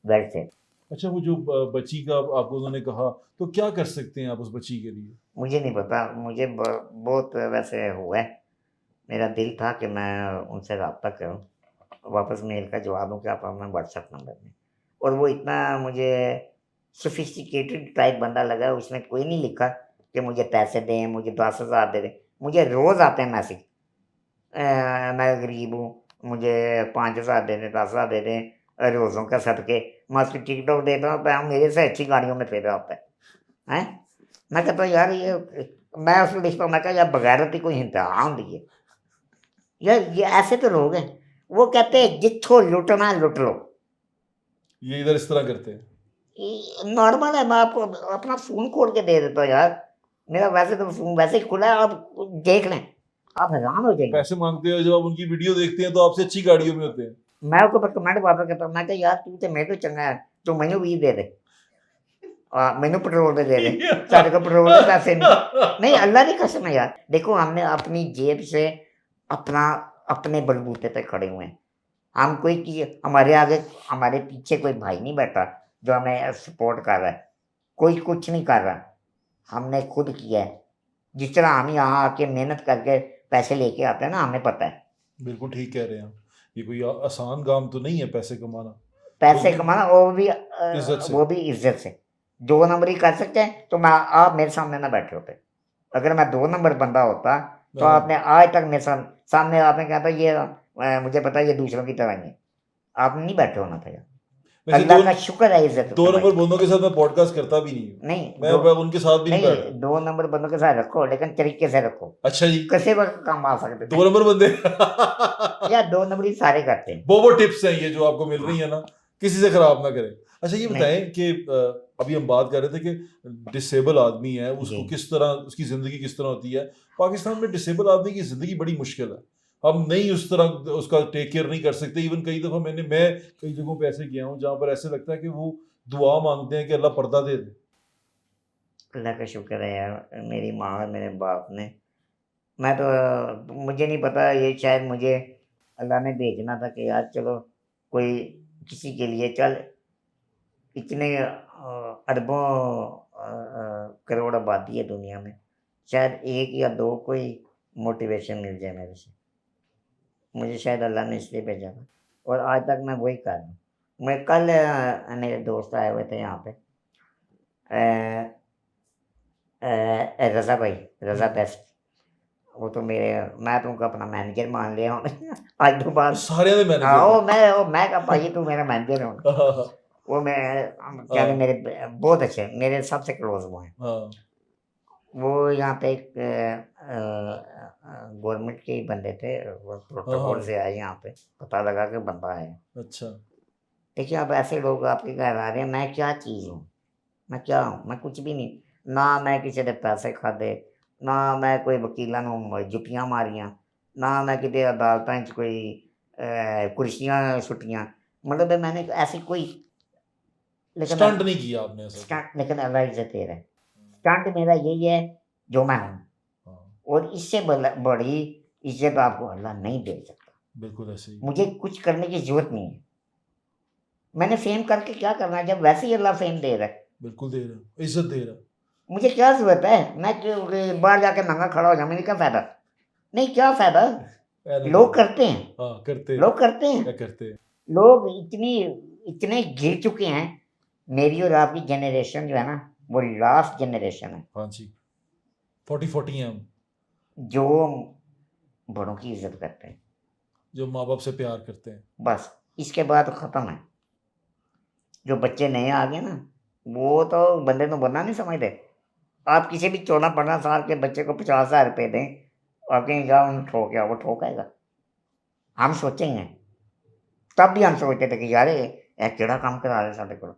वैसे। अच्छा वो जो बच्ची का आपको उन्होंने कहा, तो क्या कर सकते हैं आप उस बच्ची के लिए? मुझे नहीं पता, मुझे बहुत वैसे हुआ है, मेरा दिल था कि मैं उनसे रब्ता करूं, वापस मेल का जवाब दूं कि आप अपना व्हाट्सएप नंबर में। और वो इतना मुझे सोफिस्टिकेटेड टाइप बंदा लगा, उसने कोई नहीं लिखा कि मुझे पैसे दें, मुझे 10,000 दे दें। मुझे रोज़ आते हैं मैसेज, मैं गरीब हूँ, मुझे 5,000 दे दें, 10,000 दे दें, रोज़ों का सदके, मैं उसकी टिकटॉक देता हूँ, तो मेरे से अच्छी गाड़ियों में फिर रहा होता है। मैं कहता हूँ यार ये, मैं उसको लिखता हूँ, मैं कहा यार बगैरती कोई इंतहा होती है यार, ये ऐसे तो लोग हैं। वो कहते हैं जिथो लुटना है लुट लो, ये इधर इस तरह करते हैं। नॉर्मल है। मैं आपको अपना फ़ोन खोल के दे देता हूँ यार, मेरा वैसे तो फ़ोन वैसे ही खुला है, आप देख लें, आप हैरान हो जाएंगे। पैसे मांगते हो, जब आप उनकी वीडियो देखते हैं तो आपसे अच्छी गाड़ियों में होते हैं। मैं उसको पर कमेंट वापस करता हूँ, मैं कहा यार तू तो मेरे तो चंगा है, तू मैनू भी दे दे, मैनू पेट्रोल पे दे दे, सारे को पेट्रोल के पैसे नहीं, अल्लाह की कसम है यार। देखो हमने अपनी जेब से अपना अपने बलबूते पे खड़े हुए हैं, हम कोई की हमारे आगे हमारे पीछे कोई भाई नहीं बैठा जो हमें सपोर्ट कर रहा है, कोई कुछ नहीं कर रहा, हमने खुद किया है। जिस तरह हम यहाँ आके मेहनत करके पैसे लेके आते हैं ना, हमें पता है। बिल्कुल ठीक कह रहे हैं आप। ये कोई आसान काम तो नहीं है पैसे कमाना। पैसे तो कमाना इज्जत से। वो भी इज्जत से। 2 नंबरी कर सकते हैं तो मैं आप मेरे सामने ना बैठे होते। अगर मैं 2 नंबर बंदा होता तो हाँ। आपने आज तक मेरे सामने आपने कहा था ये मुझे पता है ये दूसरों की तरह ही है, आपने नहीं बैठे होना था यार। वैसे अल्लाह का शुक्र है इज्जत दो है भाई। नंबर बंदों के साथ मैं पॉडकास्ट करता भी नहीं हूँ। नहीं मैं उनके साथ भी नहीं नहीं, बैठता। 2 नंबर बंदों के साथ रखो लेकिन तरीके से रखो, अच्छा जी। कैसे वक्त काम आ सकते थे। 2 नंबर बंदे यार 2 नंबरी सारे करते हैं। वो टिप्स हैं ये जो आपको मिल रही हाँ है ना, किसी से खराब ना करें। अच्छा ये नहीं बताएं कि अभी हम बात कर रहे थे कि डिसेबल आदमी है, जी उसको किस तरह, उसकी ज़िंदगी किस तरह होती है। पाकिस्तान में डिसेबल आदमी की ज़िंदगी बड़ी मुश्किल है। हम नहीं उस तरह उसका टेक केयर नहीं कर सकते। इवन कई दफ़ा मैं कई जगहों पे ऐसे गया हूँ जहाँ पर ऐसे लगता है कि वो दुआ मांगते हैं कि अल्लाह पर्दा दे दे। अल्लाह का शुक्र है यार, मेरी माँ और मेरे बाप ने, मैं तो मुझे नहीं पता, ये शायद मुझे अल्लाह ने भेजना था कि यार चलो कोई किसी के लिए चल, इतने अरबों करोड़ आबादी है दुनिया में, शायद 1 या 2 कोई मोटिवेशन मिल जाए मेरे से। मुझे शायद अल्लाह ने इसलिए भेजा था और आज तक मैं वही कर रहा हूँ। मैं कल मेरे दोस्त आए हुए थे यहाँ पे, रज़ा भाई, रज़ा बेस्ट, वो तो मेरे, मैं तो उनको अपना मैनेजर मान लिया हूँ आज तो बाद। सारे दे हाँ मैनेजर मैं कहा भाई तू मेरा मैनेजर है। हाँ वो मैं क्या मेरे बहुत अच्छे, मेरे सबसे क्लोज वो हैं। हाँ वो यहाँ पे एक गवर्नमेंट के ही बंदे थे, वो प्रोटोकॉल से आए यहाँ पे, पता लगा कि बंदा है। अच्छा देखिए अब ऐसे लोग आपके घर आ रहे हैं, मैं क्या चीज़ हूँ, मैं क्या हूँ, मैं कुछ भी नहीं। ना मैं किसी के पैसे खाधे, ना मैं कोई वकीलों ਨੂੰ जुटियां मारियां, ना मैं किसी अदालतों च कोई कुर्सियां सुटियां, मतलब मैंने ऐसी कोई, लेकिन स्टंट नहीं किया आपने ऐसा कोई। स्टंट, लेकिन अल्लाह इज्जत दे रहा है। स्टंट मेरा यही है जो मैं हूँ, हाँ और इससे बड़ी इज्जत आपको अल्लाह नहीं दे सकता। बिल्कुल ऐसे ही। मुझे कुछ करने की जरूरत नहीं है, मैंने फेम करके क्या करना है जब वैसे ही अल्लाह फेम दे रहा है। बिल्कुल दे रहा है, इज्जत दे रहा है। मुझे क्या जरूरत है मैं बाहर जाके नंगा खड़ा हो जाऊं, मुझे क्या फायदा? नहीं, क्या फायदा? पहले लोग तो- करते हैं, हाँ करते हैं। लोग करते हैं। क्या करते हैं? लोग इतने गिर चुके हैं। मेरी और आपकी जनरेशन जो है ना, वो लास्ट जनरेशन है हाँ जी, 40 हैं हम, जो बड़ों की इज्जत करते हैं। जो माँ बाप से प्यार करते हैं। बस इसके बाद खत्म है। जो बच्चे नए आ गए ना, वो तो बंदे तो बंदा नहीं समझते। आप किसी भी 14-15 साल के बच्चे को 50,000 रुपये दें और कहीं जाओ उन्हें ठोक आओ, वो ठोकेगा। हम सोचेंगे, तब भी हम सोचते थे कि यार ये केड़ा काम करा रहे साढ़े को।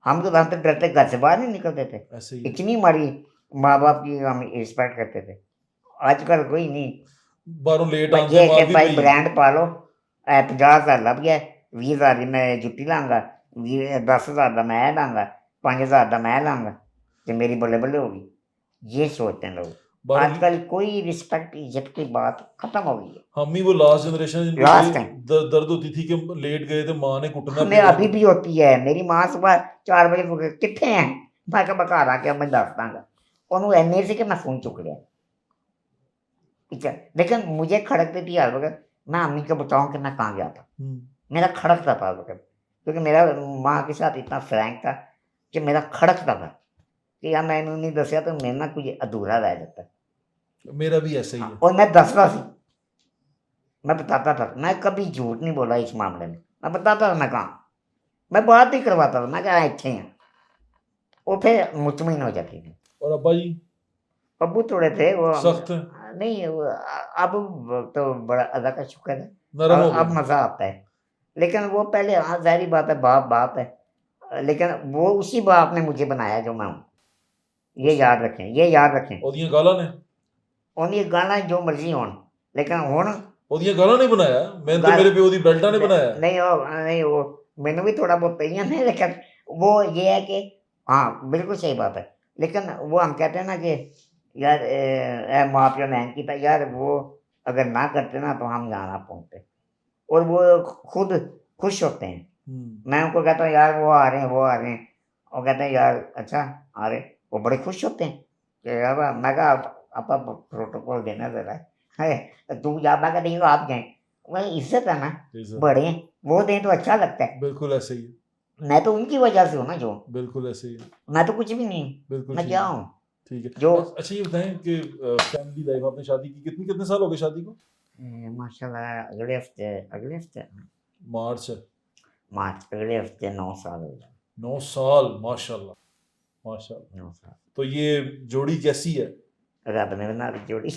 हम तो डरते घर से बाहर नहीं निकलते थे। ऐसे ही इतनी हमारी माँ बाप की हम रिस्पेक्ट करते थे। आजकल कोई नहीं। बाहरों लेट भाई आते ये मार कि भी भाई पई। ब्रांड पालो, 50,000 लभ गया, 20,000 की मैं जुत्ती लांगा, 10,000 का मैं लांगा, 5,000 का मैं लांगा, तो मेरी बल्ले बल्ले होगी। ये सोचते हैं लोग। बाहरों आजकल कोई रिस्पेक्ट इज्जत की बात खत्म हो गई है। हम ही वो लास्ट जनरेशन जिनको ये लास्ट टाइम दर्द होती थी कि लेट गए थे, माँ ने कुटना हमें फिर अभी भी होती है। मेरी माँ सुबह 4 बजे को कितने हैं, मैं कहा घर आके मैं दस दांगा ਉਹਨੂੰ ਐਨੇ ਸੀ कि मैं फोन चुक लिया। ठीक है, लेकिन मुझे खड़कती थी हर वक्त। मैं अम्मी को बताऊं कि मैं कहाँ गया था, मेरा खड़कता था हर वक्त, क्योंकि मेरा माँ के साथ इतना फ्रैंक था कि मेरा खड़कता था कि यार मैंने नहीं दसिया तो मेरे ना कुछ अधूरा रह जाता। मेरा भी ऐसा ही है। और मैं दसता सी, मैं बताता था, मैं कभी झूठ नहीं बोला इस मामले में। मैं बताता था मैं कहाँ, मैं बात ही करवाता था, मैं क्या अच्छे हैं। वो फिर मुतमिन हो जाती थी। और अब्बा जी अबू थोड़े थे वो सख्त हैं, नहीं अब तो बड़ा अल्लाह का शुक्र है। नरम हो अब गए। मज़ा आता है। लेकिन वो पहले, हाँ जाहिर बात है, बाप बाप है। लेकिन वो उसी बाप ने मुझे बनाया जो मैं हूँ। ये याद रखें, ये याद रखें। ओदियां गाला ने उन्हें गाना जो मर्जी हो, लेकिन हुण ओदियां गाला नहीं बनाया, मैं तो गल मेरे प्यो दी बेल्टा ने बनाया। नहीं वो मैंने भी थोड़ा बहुत पईयां है, लेकिन वो ये है कि हाँ बिल्कुल सही बात है। लेकिन वो हम कहते हैं ना कि यार माँ प्यो ने की था यार, वो अगर ना करते ना तो हम यहाँ ना पहुँचते। और वो खुद खुश होते हैं। मैं उनको कहता हूँ यार वो आ रहे हैं, वो आ रहे हैं, वो कहते हैं यार अच्छा आ रहे, वो बड़े खुश होते हैं कि यार। मैं कहा आप प्रोटोकॉल देना जरा है, तू जा, मैं कहा नहीं आप जाए, वही इज्जत है ना, इज्जत, बड़े हैं, वो दें तो अच्छा लगता है। बिल्कुल ऐसे ही है, मैं तो उनकी वजह से हूँ ना, जो बिल्कुल ऐसे ही है, मैं तो कुछ भी नहीं, बिल्कुल मैं ठीक क्या है। हूँ ठीक है। जो अच्छा ये बताएं कि फैमिली लाइफ, आपने शादी की कितने साल हो गए शादी को? माशाल्लाह अगले हफ्ते मार्च है, मार्च, अगले हफ्ते 9 साल हो गए। 9 साल, माशाल्लाह माशाल्लाह। 9 साल तो ये जोड़ी कैसी है? रब ने बना दी जोड़ी।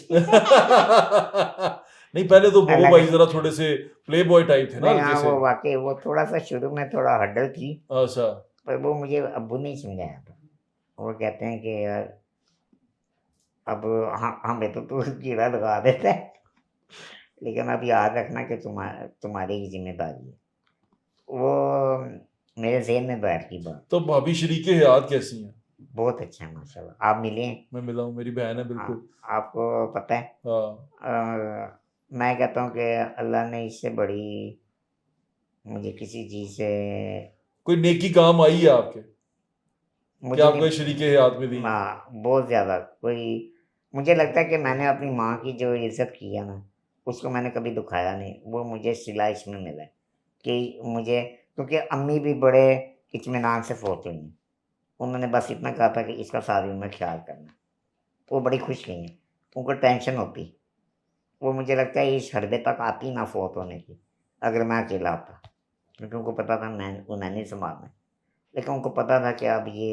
नहीं पहले तो बबू अलग भाई जरा थोड़े से प्ले बॉय टाइप थे ना, नहीं, हल्के हाँ से। वो वाकई वो थोड़ा सा शुरू में थोड़ा हड्डल थी, अच्छा, पर वो मुझे अब्बू ने ही समझाया था। वो कहते हैं कि यार अब हमें तो तू कीड़ा लगा देता है, लेकिन अब याद रखना कि तुम्हारी ही जिम्मेदारी है। वो मेरे जहन में बैठ की बात। तो भाभी शरीके हयात कैसी हैं? बहुत अच्छा है माशाल्लाह। आप मिले हैं? मैं मिला हूँ, मेरी बहन है हाँ, बिल्कुल। आपको पता है हाँ, मैं कहता हूँ कि अल्लाह ने इससे बड़ी मुझे किसी चीज़ से कोई नेकी काम आई है आपके कि मुझे आपको ये नहीं, शरीके हयात में दी? हाँ बहुत ज़्यादा कोई। मुझे लगता है कि मैंने अपनी माँ की जो इज्जत की है ना, उसको मैंने कभी दुखाया नहीं। वो मुझे सिला इसमें मिला है कि मुझे, क्योंकि अम्मी भी बड़े इत्मीनान से फोत हुई हैं। उन्होंने बस इतना कहा था कि इसका सारी उम्र ख्याल करना। वो बड़ी खुश गई हैं, उनको टेंशन होती। वो मुझे लगता है इस हरदे तक आती ना फोत होने की, अगर मैं अकेला होता, क्योंकि उनको पता था उन्हें नहीं संभालना है। लेकिन उनको पता था कि अब ये,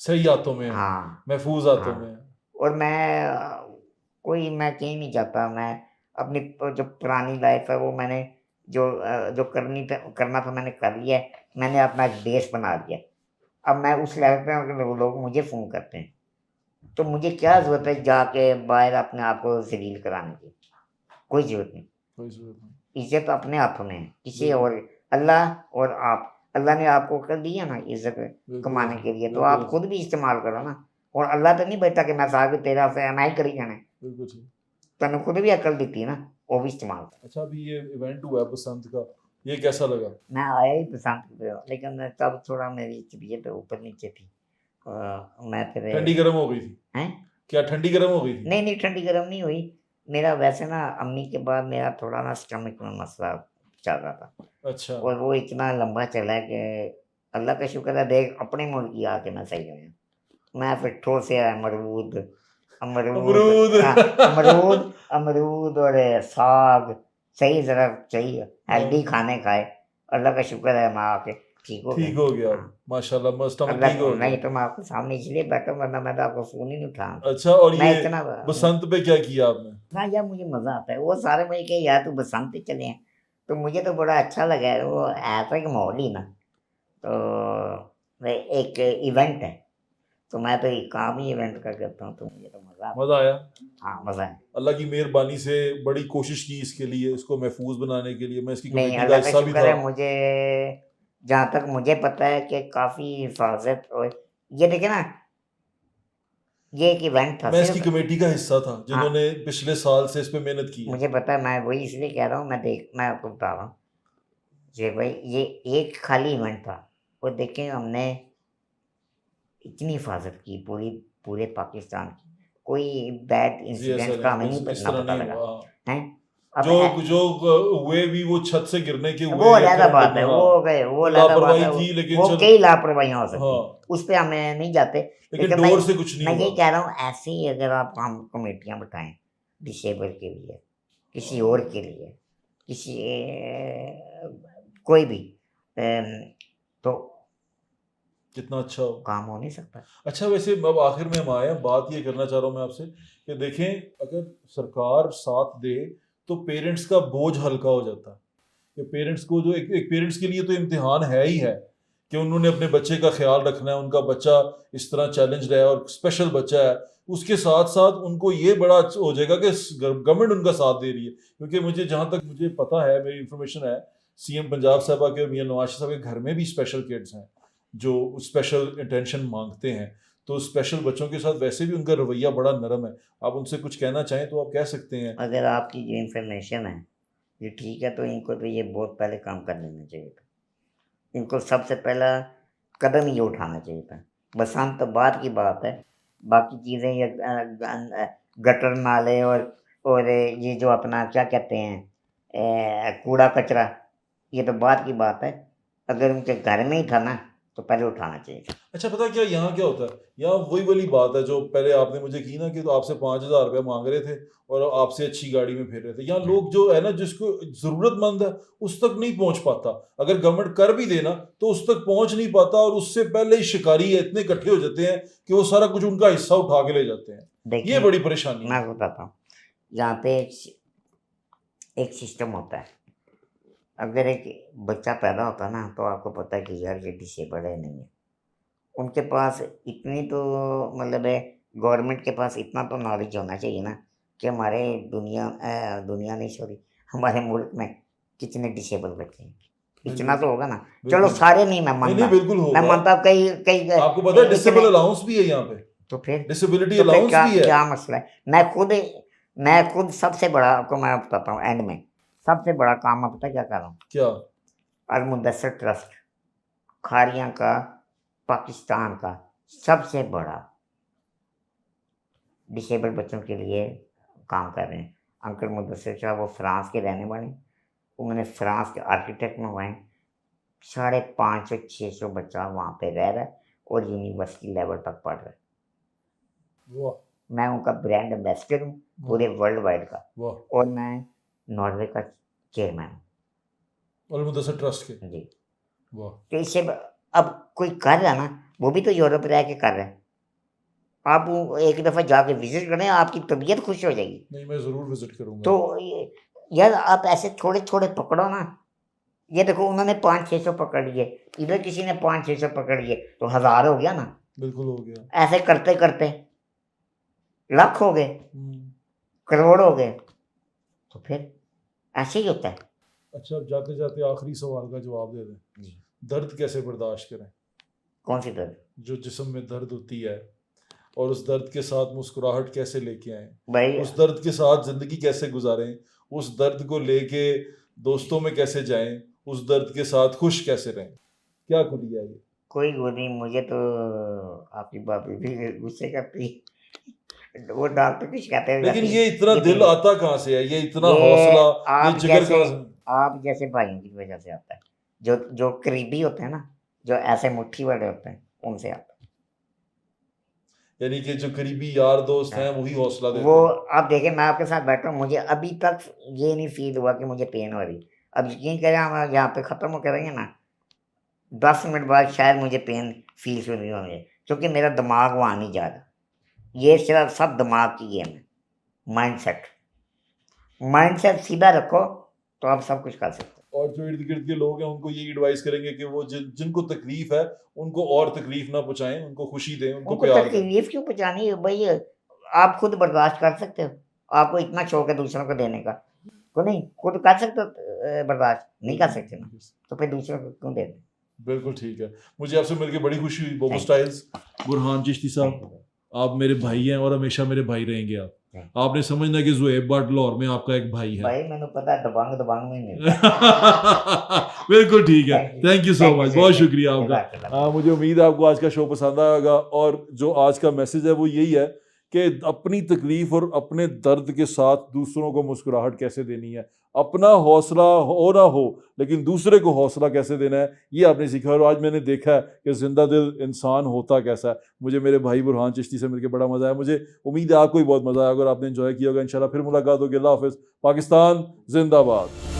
सही हाथों में है, हाँ महफूज हाथों हाँ। में है। और मैं कहीं नहीं चाहता। मैं अपनी जो पुरानी लाइफ है वो मैंने जो करना था मैंने कर लिया है। मैंने अपना एक बेस बना लिया। अब मैं उस लेवल पे हूँ कि लोग मुझे फ़ोन करते हैं, तो मुझे क्या ज़रूरत है जाके बाहर अपने आप को ज़लील कराने की? कोई ज़रूरत नहीं। कोई जरूरत नहीं। इज़्ज़त अपने हाथों में है, किसी बिल्कुल, और, अल्लाह और आप। अल्लाह ने आपको कर दी है ना इज़्ज़त बिल्कुल कमाने ऐसे, के लिए, तो बिल्कुल आप ऐसे, खुद भी इस्तेमाल करो ना। और अल्लाह तो नहीं बैठा कि मैं साहब तेरा से मैं ही करी जाना, बिल्कुल ठीक। तैनूं खुद भी अकल दी ना, वो भी इस्तेमाल कर। अच्छा अभी ये इवेंट हुआ है बसंत का, ये कैसा लगा? मैं आया ही बसंत पे, लेकिन तब थोड़ा मेरी तबीयत ऊपर नीचे थी। मैं फिर ठंडी गर्म हो गई थी? हैं? क्या ठंडी गर्म हो गई थी? नहीं नहीं, ठंडी गर्म नहीं हुई। मेरा वैसे ना अम्मी के बाद मेरा थोड़ा ना स्टमक में मसला चल रहा था, अच्छा। और वो इतना लंबा चला कि अल्लाह का शुक्र है, देख अपने मुल्क ही आके मैं सही हुआ। मैं फिर ठोस से अमरूद अमरूद अमरूद। अमरूद अमरूद और साग, सही ज़रा सही हेल्दी खाने खाए। अल्लाह का शुक्र है मैं आके ठीक हो ठीक गया। हो गया हाँ, माशाल्लाह, स्टमक अल्लाह ठीक हो को, नहीं गया। तो मैं आपके सामने इसलिए बैठा हूँ, वरना मैं तो आपको फ़ोन ही नहीं उठाता। अच्छा, और मैं ये इतना बसंत पे क्या किया आपने? हाँ यार, मुझे मज़ा आता है। वो सारे मुझे कहे यार तू बसंत पे चले हैं, तो मुझे तो बड़ा अच्छा लगा है। वो ऐसा एक माहौल ही ना, तो एक इवेंट है, तो मैं तो एक काम ही इवेंट का करता हूँ, तो मुझे तो मज़ा आता मजा आया? है। हाँ, मज़ा है। अल्लाह की मेहरबानी से बड़ी कोशिश की इसके लिए, इसको महफूज बनाने के लिए। मैं इसकी नहीं, कमेटी का अल्लाह का हिस्सा भी शुक्र था। है, मुझे जहाँ तक मुझे पता है कि काफ़ी हिफाज़त, और ये देखिए ना, ये एक इवेंट था मैं इसकी सिर्फ। कमेटी का हिस्सा था हाँ, जिन्होंने पिछले साल से इस पे मेहनत की है। मुझे पता है, मैं वही इसलिए कह रहा हूँ। मैं आपको बता रहा हूँ कि भाई ये एक खाली इवेंट था, और देखें हमने इतनी हिफाजत की पूरे पाकिस्तान की। कोई बैड जी, ऐसा इंसिडेंट का नहीं, हमें नहीं इस ना तरह पता नहीं लगा। हुआ। हाँ। हैं? अब जो हुए भी वो छत से गिरने के हुए वो या अलग करंट बात लगने। है, हाँ, वो हो गए, वो वो अलग बात लापरवाही है। थी, लेकिन वो चलो। कई लापरवाहियां हो सकती हैं, हाँ, उस पे हमें नहीं जाते। लेकिन लेकिन डोर से कुछ मैं नहीं ये हुआ। कह रहा हूँ, ऐसे ही अगर आप हम कमेटियां बिठाएं डिसेबल के लिए, किसी और के लिए, किसी कोई भी, तो कितना अच्छा हो। काम हो नहीं सकता। अच्छा, वैसे अब आखिर में हम आए हैं, बात ये करना चाह रहा हूँ मैं आपसे कि देखें, अगर सरकार साथ दे तो पेरेंट्स का बोझ हल्का हो जाता है। कि पेरेंट्स को जो एक पेरेंट्स के लिए तो इम्तिहान है ही है कि उन्होंने अपने बच्चे का ख्याल रखना है, उनका बच्चा इस तरह चैलेंज है और स्पेशल बच्चा है। उसके साथ साथ उनको ये बड़ा हो जाएगा कि गवर्नमेंट उनका साथ दे रही है, क्योंकि मुझे जहाँ तक मुझे पता है, मेरी इंफॉर्मेशन है, सीएम पंजाब साहबा के मियां नवाज साहब के घर में भी स्पेशल किड्स हैं जो स्पेशल अटेंशन मांगते हैं। तो स्पेशल बच्चों के साथ वैसे भी उनका रवैया बड़ा नरम है। आप उनसे कुछ कहना चाहें तो आप कह सकते हैं। अगर आपकी जो इंफॉर्मेशन है ये ठीक है, तो इनको तो ये बहुत पहले काम कर लेना चाहिए था। इनको सबसे पहला कदम ये उठाना चाहिए था। बसंत तो बाद की बात है, बाकी चीज़ें ये गटर नाले और ये जो अपना क्या कहते हैं, कूड़ा कचरा, ये तो बाद की बात है। अगर उनके घर में ही था ना, तो पहले उठाना चाहिए था। अच्छा, पता है क्या यहाँ क्या होता है? यहाँ वही वाली बात है जो पहले आपने मुझे की ना, कि तो आपसे 5,000 रुपया मांग रहे थे और आपसे अच्छी गाड़ी में फिर रहे थे। यहाँ लोग जो है ना, जिसको जरूरतमंद है उस तक नहीं पहुंच पाता। अगर गवर्नमेंट कर भी देना तो उस तक पहुंच नहीं पाता, और उससे पहले ही शिकारी है इतने इकट्ठे हो जाते हैं कि वो सारा कुछ उनका हिस्सा उठा के ले जाते हैं। ये देखिए, बड़ी परेशानी मैं है। आपको बताता हूँ, यहाँ पे एक सिस्टम होता है। अगर एक बच्चा पैदा होता है ना, तो आपको पता है कि यार ये डिसेबल है, नहीं है। उनके पास इतनी तो मतलब है, गवर्नमेंट के पास इतना तो नॉलेज होना चाहिए ना कि हमारे दुनिया नहीं, सॉरी, हमारे मुल्क में कितने डिसेबल बच्चे हैं। इतना तो बिल्कुल, होगा ना। चलो बिल्कुल। सारे नहीं, मैं नहीं नहीं, मानता, बिल्कुल मैं होगा। मानता कई कई आपको पता है डिसेबल इतने, अलाउंस भी है यहाँ पे। तो फिर डिसेबिलिटी तो फिर अलाउंस क्या भी है। क्या मसला है? मैं खुद सबसे बड़ा आपको मैं बताता हूँ एंड में, सबसे बड़ा काम मैं पता क्या कर रहा हूँ? क्या? अल-मुदस्सिर ट्रस्ट, खाड़ियाँ का, पाकिस्तान का सबसे बड़ा डिसेबल बच्चों के लिए काम कर रहे हैं। अंकल मुदस्सिर साहब, वो फ्रांस के रहने वाले, उन्होंने फ्रांस के आर्किटेक्ट मंगवाए। 550-600 बच्चा वहाँ पे रह रहा है और यूनिवर्सिटी लेवल तक पढ़ रहा है। वाह, मैं उनका ब्रांड एम्बेसडर हूँ पूरे वर्ल्ड वाइड का, वाह। और मैं नॉर्वे का चेयरमैन हूँ। अल-मुदस्सिर ट्रस्ट के। जी, वाह। तो इससे अब कोई कर रहा है ना, वो भी तो यूरोप रह के कर रहे हैं। आप वो एक दफ़ा जाके विजिट करें, आपकी तबीयत खुश हो जाएगी। नहीं, मैं जरूर विजिट करूंगा। तो यार आप ऐसे थोड़े थोड़े पकड़ो ना। ये देखो, उन्होंने 500-600 पकड़ लिए, इधर किसी ने 500-600 पकड़ लिए, तो 1000 हो गया ना। बिल्कुल हो गया। ऐसे करते करते लाख हो गए, हम्म। करोड़ हो गए, तो फिर ऐसे ही होता है। अच्छा, अब जाते जाते आखिरी सवाल का जवाब दे दें। जी। दर्द कैसे बर्दाश्त करें? कौन सी दर्द? जो जिस्म में दर्द होती है, और उस दर्द के साथ मुस्कुराहट कैसे लेके आएं? भाई उस दर्द के साथ जिंदगी कैसे गुजारें? उस दर्द को लेके दोस्तों में कैसे जाएं? उस दर्द के साथ खुश कैसे रहें? क्या खुलिया है ये? कोई वो नहीं, मुझे तो आपकी बात भी गुस्से करती, वो डॉक्टर की शिकायतें हो लेकिन जाती ये इतना दिल मेरी, आता कहाँ से है? ये इतना ये हौसला, ये आप जिगर जैसे कहाँ से? आप जैसे भाइयों की वजह से आता है, जो जो करीबी होते हैं ना, जो ऐसे मुट्ठी बड़े होते हैं, उनसे आता यानी कि जो करीबी यार दोस्त है। हैं वही हौसला देते वो हैं। आप देखिए, मैं आपके साथ बैठा हूँ, मुझे अभी तक ये नहीं फील हुआ कि मुझे पेन हो रही। अब यकीन करें, हम यहाँ पे ख़त्म हो करेंगे ना, 10 मिनट बाद शायद मुझे पेन फील शुरू नहीं होंगे, क्योंकि मेरा दिमाग वहाँ नहीं जा रहा। ये सिर्फ सब दिमाग की गेम है, माइंडसेट। माइंडसेट सीधा रखो तो आप सब कुछ कर सकते हो। और जो इर्द गिर्द के लोग हैं उनको यही एडवाइस करेंगे कि वो जिनको तकलीफ है उनको और तकलीफ ना पहुंचाएं, उनको खुशी दें, उनको उनको प्यार दें। तकलीफ क्यों पहुंचानी है भाई? आप खुद बर्दाश्त कर सकते हो, आपको इतना शौक है दूसरों को देने का, तो नहीं खुद कर सकते हो बर्दाश्त? नहीं कर सकते ना, तो फिर दूसरों को क्यों देते? बिल्कुल ठीक है। मुझे आपसे मिलकर बड़ी खुशी हुई बोबो Thank you. Styles. Burhan Chishti साहब, आप मेरे भाई हैं और हमेशा मेरे भाई रहेंगे। आप Thank आपने समझना कि ज़ुएब भट्ट लाहौर में आपका एक भाई है। भाई मैंने पता है, दबांग दबांग में ही मिलता बिल्कुल ठीक है। Thank you. Thank you so Thank you, much, sir. बहुत शुक्रिया आपका। जज़ाकल्लाह। मुझे उम्मीद है आपको आज का शो पसंद आएगा, और जो आज का मैसेज है वो यही है कि अपनी तकलीफ और अपने दर्द के साथ दूसरों को मुस्कुराहट कैसे देनी है, अपना हौसला हो ना हो लेकिन दूसरे को हौसला कैसे देना है, ये आपने सीखा। और आज मैंने देखा है कि जिंदा दिल इंसान होता कैसा है। मुझे मेरे भाई बुरहान चिश्ती से मिलकर बड़ा मजा आया। मुझे उम्मीद है आपको भी बहुत मजा आया। अगर आपने एंजॉय किया होगा, इंशाल्लाह फिर मुलाकात होगी। अल्लाह हाफिज़। पाकिस्तान जिंदाबाद।